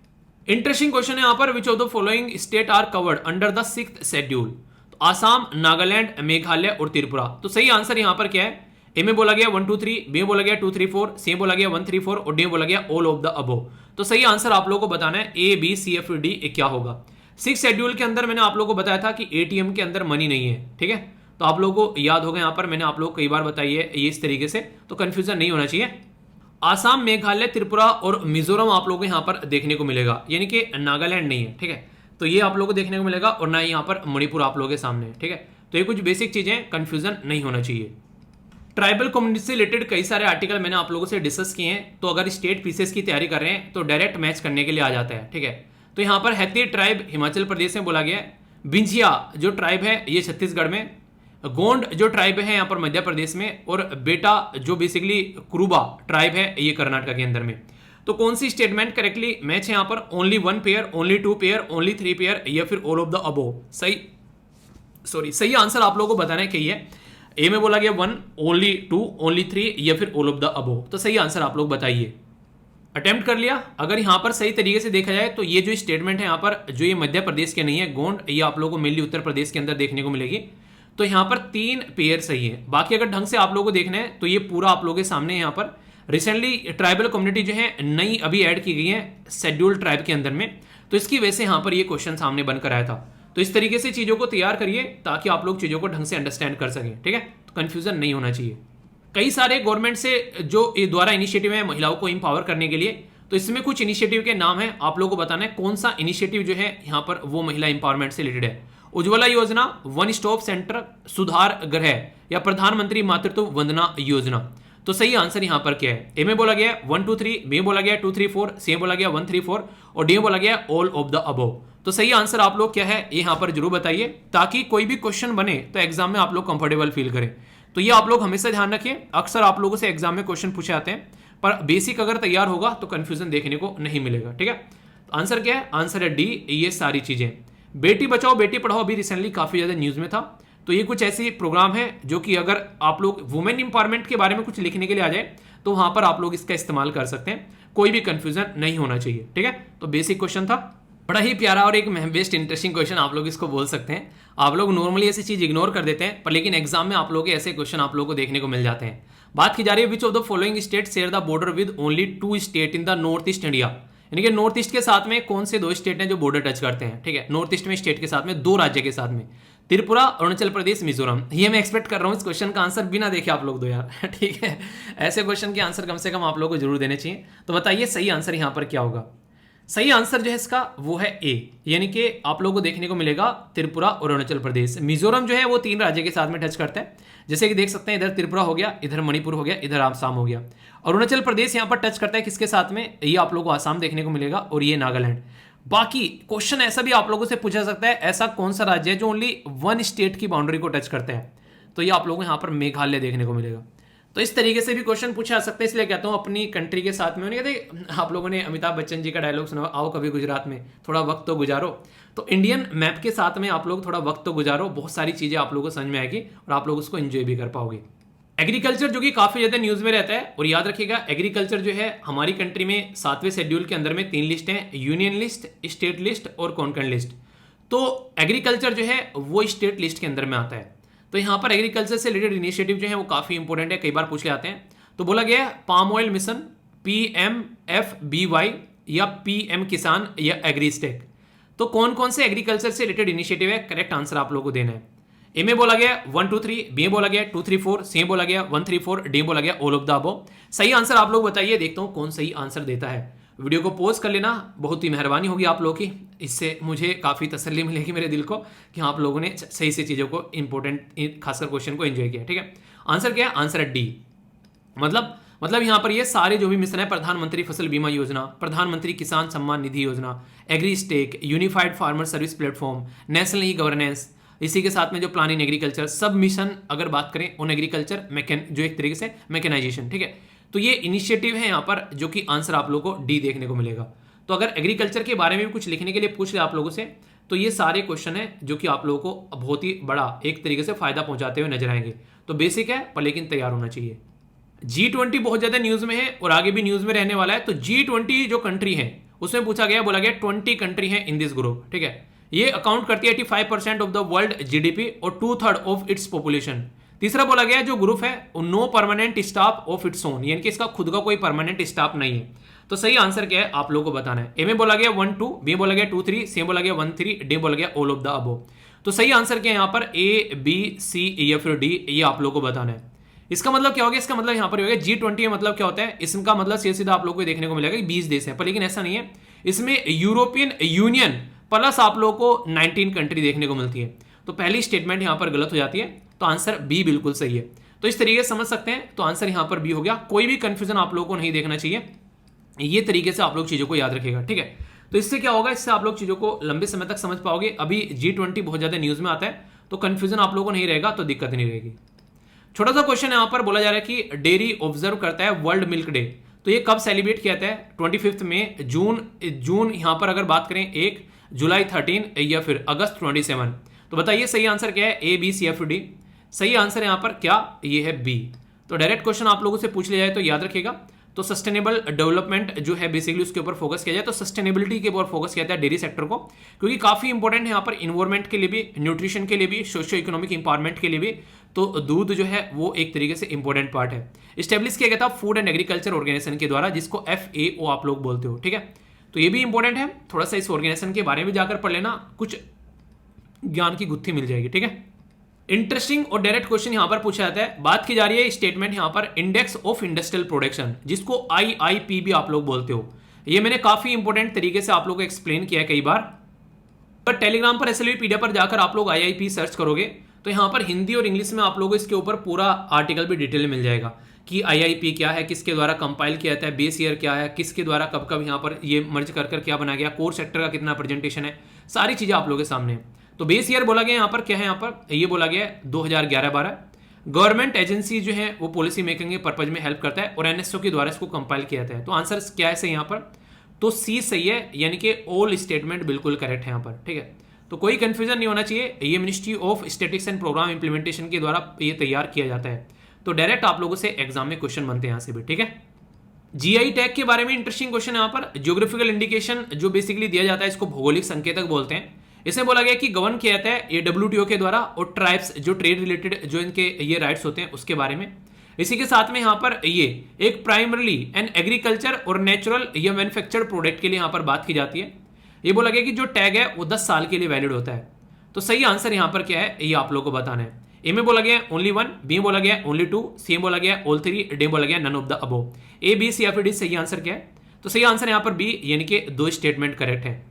इंटरेस्टिंग क्वेश्चन है यहाँ पर, which of the following state are covered under the 6th schedule? तो आसाम, नागालैंड, मेघालय और त्रिपुरा। तो सही आंसर यहाँ पर क्या है? ए में बोला गया 1 2 3, बी में बोला गया 2 3 4, सी में बोला गया 1 3 4 और डी में बोला गया ऑल ऑफ द अबोव। तो सही आंसर आप लोगों को बताना है A B C F D क्या होगा। 6th शेड्यूल के अंदर मैंने आप लोगों को बताया था कि एटीएम के अंदर मनी नहीं है, ठीक है। तो आप लोगों को याद होगा, यहाँ पर मैंने आप लोगों को कई बार बताई है ये इस तरीके से, तो कंफ्यूजन नहीं होना चाहिए। आसाम, मेघालय, त्रिपुरा और मिजोरम आप लोगों को यहाँ पर देखने को मिलेगा, यानी कि नागालैंड नहीं है, ठीक है। तो ये आप लोगों को देखने को मिलेगा, और ना ही यहाँ पर मणिपुर आप लोगों के सामने है, ठीक है। तो ये कुछ बेसिक चीजें, कंफ्यूजन नहीं होना चाहिए। ट्राइबल कम्युनिटी से रिलेटेड कई सारे आर्टिकल मैंने आप लोगों से डिस्कस किए हैं, तो अगर स्टेट पीसेस की तैयारी कर रहे हैं तो डायरेक्ट मैच करने के लिए आ जाता है, ठीक है। तो यहाँ पर हैती ट्राइब हिमाचल प्रदेश में बोला गया है, बिंझिया जो ट्राइब है ये छत्तीसगढ़ में, गोंड जो ट्राइब है यहाँ पर मध्य प्रदेश में, और बेटा जो बेसिकली कुरुबा ट्राइब है ये कर्नाटक के अंदर में। तो कौन सी स्टेटमेंट करेक्टली मैच है यहाँ पर? Only 1 pair, only 2 pair, only 3 pair, या फिर ऑल ऑफ द अबोव? सही आंसर आप लोगों को बताना है कि है ए में बोला गया 1, ओनली 2, ओनली 3, या फिर ऑल ऑफ द अबोव। तो सही आंसर आप लोग बताइए। अटेम्प्ट कर लिया। अगर यहाँ पर सही तरीके से देखा जाए तो ये जो स्टेटमेंट है यहाँ पर, जो ये मध्य प्रदेश के नहीं है, गोंड, ये आप लोगों को मेनली उत्तर प्रदेश के अंदर देखने को मिलेगी। तो यहाँ पर 3 पेयर सही है। बाकी अगर ढंग से आप लोगों को देखना है तो ये पूरा आप लोगों के सामने यहाँ पर रिसेंटली ट्राइबल कम्युनिटी जो है नई अभी ऐड की गई है शेड्यूल्ड ट्राइब के अंदर में, तो इसकी वजह से यहाँ पर ये क्वेश्चन सामने बनकर आया था। तो इस तरीके से चीजों को तैयार करिए ताकि आप लोग चीजों को ढंग से अंडरस्टैंड कर सकें, ठीक है। तो कंफ्यूजन नहीं होना चाहिए। कई सारे गवर्नमेंट से जो द्वारा इनिशिएटिव है महिलाओं को इंपावर करने के लिए, तो इसमें कुछ इनिशिएटिव के नाम है, आप लोगों को बताना है कौन सा इनिशिएटिव जो है यहाँ पर वो महिला इंपावरमेंट से रिलेटेड है। उज्ज्वला योजना, वन स्टॉप सेंटर, सुधार गृह, या प्रधानमंत्री मातृत्व वंदना योजना। तो सही आंसर यहाँ पर क्या है? ए में बोला गया 1 2 3, बी में बोला गया 2 3 4, सी में बोला गया 1 3 4 और डी में बोला गया ऑल ऑफ द अबोव। तो सही आंसर आप लोग क्या है ये यहाँ पर जरूर बताइए, ताकि कोई भी क्वेश्चन बने तो एग्जाम में आप लोग कंफर्टेबल फील करें। तो ये आप लोग हमेशा ध्यान रखिए, अक्सर आप लोगों से एग्जाम में क्वेश्चन पूछे आते हैं, पर बेसिक अगर तैयार होगा तो कंफ्यूजन देखने को नहीं मिलेगा, ठीक है। तो आंसर क्या है? आंसर है डी, ये सारी चीजें। बेटी बचाओ बेटी पढ़ाओ अभी रिसेंटली काफी ज्यादा न्यूज में था, तो ये कुछ ऐसी प्रोग्राम है जो कि अगर आप लोग वुमेन इंपावरमेंट के बारे में कुछ लिखने के लिए आ जाए तो वहां पर आप लोग इसका इस्तेमाल कर सकते हैं, कोई भी कंफ्यूजन नहीं होना चाहिए, ठीक है। तो बेसिक क्वेश्चन था, बड़ा ही प्यारा और एक बेस्ट इंटरेस्टिंग क्वेश्चन आप लोग इसको बोल सकते हैं। आप लोग नॉर्मली ऐसी चीज इग्नोर कर देते हैं, पर लेकिन एग्जाम में आप लोग ऐसे क्वेश्चन आप लोगों को देखने को मिल जाते हैं। बात की जा रही है विच of the following state share the border with only 2 state in the north east India, यानी कि नॉर्थ ईस्ट के साथ में कौन से 2 स्टेट हैं जो बॉर्डर टच करते हैं, ठीक है। नॉर्थ ईस्ट में स्टेट के साथ में 2 राज्य के साथ में, त्रिपुरा, अरुणाचल प्रदेश, मिजोरम। ये मैं एक्सपेक्ट कर रहा हूँ इस क्वेश्चन का आंसर बिना देखे आप लोग दो यार, ठीक है। ऐसे क्वेश्चन के आंसर कम से कम आप लोग को जरूर देने चाहिए। तो बताइए सही आंसर यहाँ पर क्या होगा? सही आंसर जो है इसका वो है ए, यानी कि आप लोगों को देखने को मिलेगा त्रिपुरा और अरुणाचल प्रदेश। मिजोरम जो है वो 3 राज्य के साथ में टच करता है, जैसे कि देख सकते हैं इधर त्रिपुरा हो गया, इधर मणिपुर हो गया, इधर आसाम हो गया। अरुणाचल प्रदेश यहाँ पर टच करता है किसके साथ में? ये आप लोगों को आसाम देखने को मिलेगा और ये नागालैंड। बाकी क्वेश्चन ऐसा भी आप लोगों से पूछा सकता है, ऐसा कौन सा राज्य है जो ओनली 1 स्टेट की बाउंड्री को टच करता है? तो ये आप लोगों को यहाँ पर मेघालय देखने को मिलेगा। तो इस तरीके से भी क्वेश्चन पूछे जा सकते हैं, इसलिए कहता हूँ अपनी कंट्री के साथ में। उन्हें कहते आप लोगों ने अमिताभ बच्चन जी का डायलॉग सुना, आओ कभी गुजरात में थोड़ा वक्त तो गुजारो। तो इंडियन मैप के साथ में आप लोग थोड़ा वक्त तो गुजारो, बहुत सारी चीज़ें आप लोगों को समझ में आएगी और आप लोग उसको एंजॉय भी कर पाओगे। एग्रीकल्चर जो कि काफ़ी ज़्यादा न्यूज़ में रहता है, और याद रखिएगा एग्रीकल्चर जो है हमारी कंट्री में 7वें शेड्यूल के अंदर में 3 लिस्ट हैं, यूनियन लिस्ट, स्टेट लिस्ट और कॉन्करेंट लिस्ट। तो एग्रीकल्चर जो है वो स्टेट लिस्ट के अंदर में आता है। तो यहाँ पर एग्रीकल्चर से रिलेटेड इनिशिएटिव जो है वो काफ़ी इंपॉर्टेंट है, कई बार पूछ ले आते हैं। तो बोला गया है पाम ऑयल मिशन, PMFBY या PM किसान या एग्रीस्टेक। तो कौन कौन से एग्रीकल्चर से रिलेटेड इनिशिएटिव है, करेक्ट आंसर आप लोगों को देना है। ए में बोला गया 1 2 3, बी में बोला गया 2 3 4, सी में बोला गया 1 3 4, डी में बोला गया ऑल ऑफ द अबव। सही आंसर आप लोग बताइए, देखता हूं कौन सही आंसर देता है। वीडियो को पॉज कर लेना, बहुत ही मेहरबानी होगी आप लोगों की, इससे मुझे काफ़ी तसल्ली मिलेगी मेरे दिल को कि आप लोगों ने सही से चीज़ों को इंपॉर्टेंट खासकर क्वेश्चन को एंजॉय किया। ठीक है, आंसर क्या है, आंसर है डी। मतलब यहाँ पर ये सारे जो भी मिशन है, प्रधानमंत्री फसल बीमा योजना, प्रधानमंत्री किसान Samman Nidhi Yojana, agri stack, unified farmer service platform, national e governance, इसी के साथ में जो प्लान इन एग्रीकल्चर, सब मिशन अगर बात करें ऑन एग्रीकल्चर जो एक तरीके से मैकेनाइजेशन। ठीक है, तो ये इनिशिएटिव है यहाँ पर, जो कि आंसर आप लोगों को डी देखने को मिलेगा। तो अगर एग्रीकल्चर के बारे में भी कुछ लिखने के लिए पूछ ले आप लोगों से, तो ये सारे क्वेश्चन है जो कि आप लोगों को बहुत ही बड़ा एक तरीके से फायदा पहुंचाते हुए नजर आएंगे। तो बेसिक है पर लेकिन तैयार होना चाहिए। G20 बहुत ज्यादा न्यूज में है और आगे भी न्यूज में रहने वाला है। तो G20 जो कंट्री है उसमें पूछा गया, बोला गया 20 कंट्री है इन दिस ग्रुप। ठीक है, ये अकाउंट करती है 85% ऑफ द वर्ल्ड GDP और 2/3 ऑफ इट्स पॉपुलेशन। तीसरा बोला गया जो ग्रुप है no permanent staff of its own, यानी कि इसका खुद का कोई परमानेंट स्टाफ नहीं है। तो सही आंसर क्या है आप लोगों को बताना है। ए में बोला गया 1 2, बी बोला गया 2 3, सी बोला गया 1 3, डी बोला गया ऑल ऑफ द अबव। तो सही आंसर क्या है यहाँ पर, A B C या फिर डी, ये आप लोगों को बताना है। इसका मतलब क्या हो गया, इसका मतलब यहाँ पर हो गया G20 मतलब क्या होता है, इसका मतलब सीधा आप लोगों को देखने को मिलेगा कि 20 देश हैं, पर लेकिन ऐसा नहीं है। इसमें यूरोपियन यूनियन प्लस आप लोगों को 19 कंट्री देखने को मिलती है। तो पहली स्टेटमेंट यहाँ पर गलत हो जाती है, तो आंसर बी बिल्कुल सही है। तो इस तरीके से समझ सकते हैं, तो आंसर यहाँ पर बी हो गया। कोई भी कंफ्यूजन आप लोगों को नहीं देखना चाहिए, ये तरीके से आप लोग चीजों को याद रखिएगा। ठीक है, तो इससे क्या होगा, इससे आप लोग चीजों को लंबे समय तक समझ पाओगे। अभी G20 बहुत ज्यादा न्यूज में आता है, तो कंफ्यूजन आप लोगों को नहीं रहेगा, तो दिक्कत नहीं रहेगी। छोटा सा क्वेश्चन यहाँ पर बोला जा रहा है कि डेयरी ऑब्जर्व करता है वर्ल्ड मिल्क डे, तो ये कब सेलिब्रेट किया जाता है, 25 में, जून यहाँ पर अगर बात करें 1, जुलाई 13 या फिर अगस्त 27। तो बताइए सही आंसर क्या है, A B C F D। सही आंसर यहाँ पर क्या, ये है बी। तो डायरेक्ट क्वेश्चन आप लोगों से पूछ लिया जाए तो याद रखिएगा, तो सस्टेनेबल डेवलपमेंट जो है बेसिकली उसके ऊपर फोकस किया जाए, तो सस्टेनेबिलिटी के ऊपर फोकस किया जाता है डेयरी सेक्टर को, क्योंकि काफी इंपॉर्टेंट है यहाँ पर इन्वायरमेंट के लिए भी, न्यूट्रिशन के लिए भी, सोशियो इकोनॉमिक इंपावरमेंट के लिए भी। तो दूध जो है वो एक तरीके से इंपॉर्टेंट पार्ट है। स्टेब्लिश किया गया था फूड एंड एग्रीकल्चर ऑर्गेनाइजेशन के द्वारा, जिसको FAO आप लोग बोलते हो। ठीक है, तो ये भी इंपॉर्टेंट है, थोड़ा सा इस ऑर्गेनाइजेशन के बारे में जाकर पढ़ लेना, कुछ ज्ञान की गुत्थी मिल जाएगी। ठीक है, इंटरेस्टिंग और डायरेक्ट क्वेश्चन यहां पर पूछा जाता है। बात की जा रही है स्टेटमेंट यहां पर इंडेक्स ऑफ इंडस्ट्रियल प्रोडक्शन, जिसको IIP भी आप लोग बोलते हो। ये मैंने काफी इंपॉर्टेंट तरीके से आप लोगों को एक्सप्लेन किया है कई बार, पर टेलीग्राम पर SLV PDF पर जाकर आप लोग IIP सर्च करोगे तो यहां पर हिंदी और इंग्लिश में आप लोगों को इसके ऊपर पूरा आर्टिकल भी डिटेल में मिल जाएगा कि IIP क्या है, किसके द्वारा कंपाइल किया जाता है, बेस ईयर क्या है, किसके द्वारा कब कब यहाँ पर ये मर्ज कर क्या बनाया गया, कोर सेक्टर का कितना प्रेजेंटेशन है, सारी चीजें आप लोगों के सामने है। तो बेस ईयर बोला गया यहाँ पर क्या है, यहाँ पर ये बोला गया 2011-12। गवर्नमेंट एजेंसी जो है वो पॉलिसी मेकिंग के पर्पज में हेल्प करता है और NSO के द्वारा इसको कंपाइल किया जाता है। तो आंसर क्या है सही यहाँ पर, तो सी सही है, यानी कि ऑल स्टेटमेंट बिल्कुल करेक्ट है यहाँ पर। ठीक है, तो कोई कंफ्यूजन नहीं होना चाहिए, ये ministry of statistics and programme implementation के द्वारा ये तैयार किया जाता है। तो डायरेक्ट आप लोगों से एग्जाम में क्वेश्चन बनते हैं यहाँ से भी। ठीक है, GI टैग के बारे में इंटरेस्टिंग क्वेश्चन यहाँ पर, ज्योग्राफिकल इंडिकेशन जो बेसिकली दिया जाता है, इसको भौगोलिक संकेतक बोलते हैं। इसमें बोला गया कि गवर्न किया जाता है ये WTO के द्वारा, और ट्राइब्स जो ट्रेड रिलेटेड जो इनके ये राइट्स होते हैं उसके बारे में। इसी के साथ में यहाँ पर ये एक प्राइमरली एंड एग्रीकल्चर और नेचुरल या मैन्युफैक्चर्ड प्रोडक्ट के लिए यहाँ पर बात की जाती है। ये बोला गया कि जो टैग है वो 10 साल के लिए वैलिड होता है। तो सही आंसर यहाँ पर क्या है, ये आप लोगों को बताना है। ए में बोला गया ओनली 1, बी में बोला गया ओनली 2, सी में बोला गया ऑल 3, डी बोला गया none of the above. A B C F D सही आंसर क्या है, तो सही आंसर यहाँ पर बी, यानी कि 2 स्टेटमेंट करेक्ट है।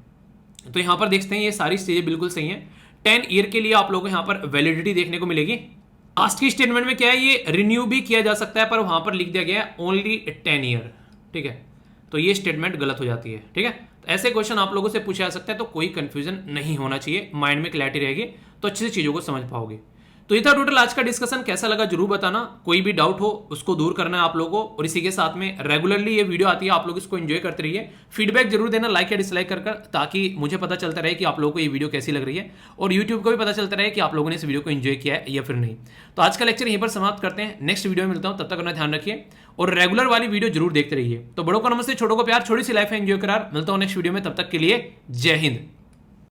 तो यहाँ पर देखते हैं ये सारी चीजें बिल्कुल सही हैं। 10 ईयर के लिए आप लोगों को यहाँ पर वैलिडिटी देखने को मिलेगी। लास्ट की स्टेटमेंट में क्या है, ये रिन्यू भी किया जा सकता है, पर वहां पर लिख दिया गया है ओनली 10 ईयर। ठीक है, तो ये स्टेटमेंट गलत हो जाती है। ठीक है, तो ऐसे क्वेश्चन आप लोगों से पूछा जा सकता है, तो कोई कंफ्यूजन नहीं होना चाहिए, माइंड में क्लैरिटी रहेगी तो अच्छे से चीजों को समझ पाओगे। तो ये था टोटल आज का डिस्कशन। कैसा लगा जरूर बताना, कोई भी डाउट हो उसको दूर करना है आप लोगों को। और इसी के साथ में रेगुलरली ये वीडियो आती है, आप लोग इसको एंजॉय करते रहिए। फीडबैक जरूर देना लाइक या डिसलाइक कर, ताकि मुझे पता चलता रहे कि आप लोगों को ये वीडियो कैसी लग रही है, और यूट्यूब को भी पता चलता रहे कि आप लोगों ने इस वीडियो को एंजॉय किया है या फिर नहीं। तो आज का लेक्चर यहीं पर समाप्त करते हैं, नेक्स्ट वीडियो में मिलता हूं, तब तक अपना ध्यान रखिए और रेगुलर वाली वीडियो जरूर देखते रहिए। तो बड़ों को नमस्ते, छोटों को प्यार, छोटी सी लाइफ है एंजॉय करार। मिलता हूं नेक्स्ट वीडियो में, तब तक के लिए जय हिंद।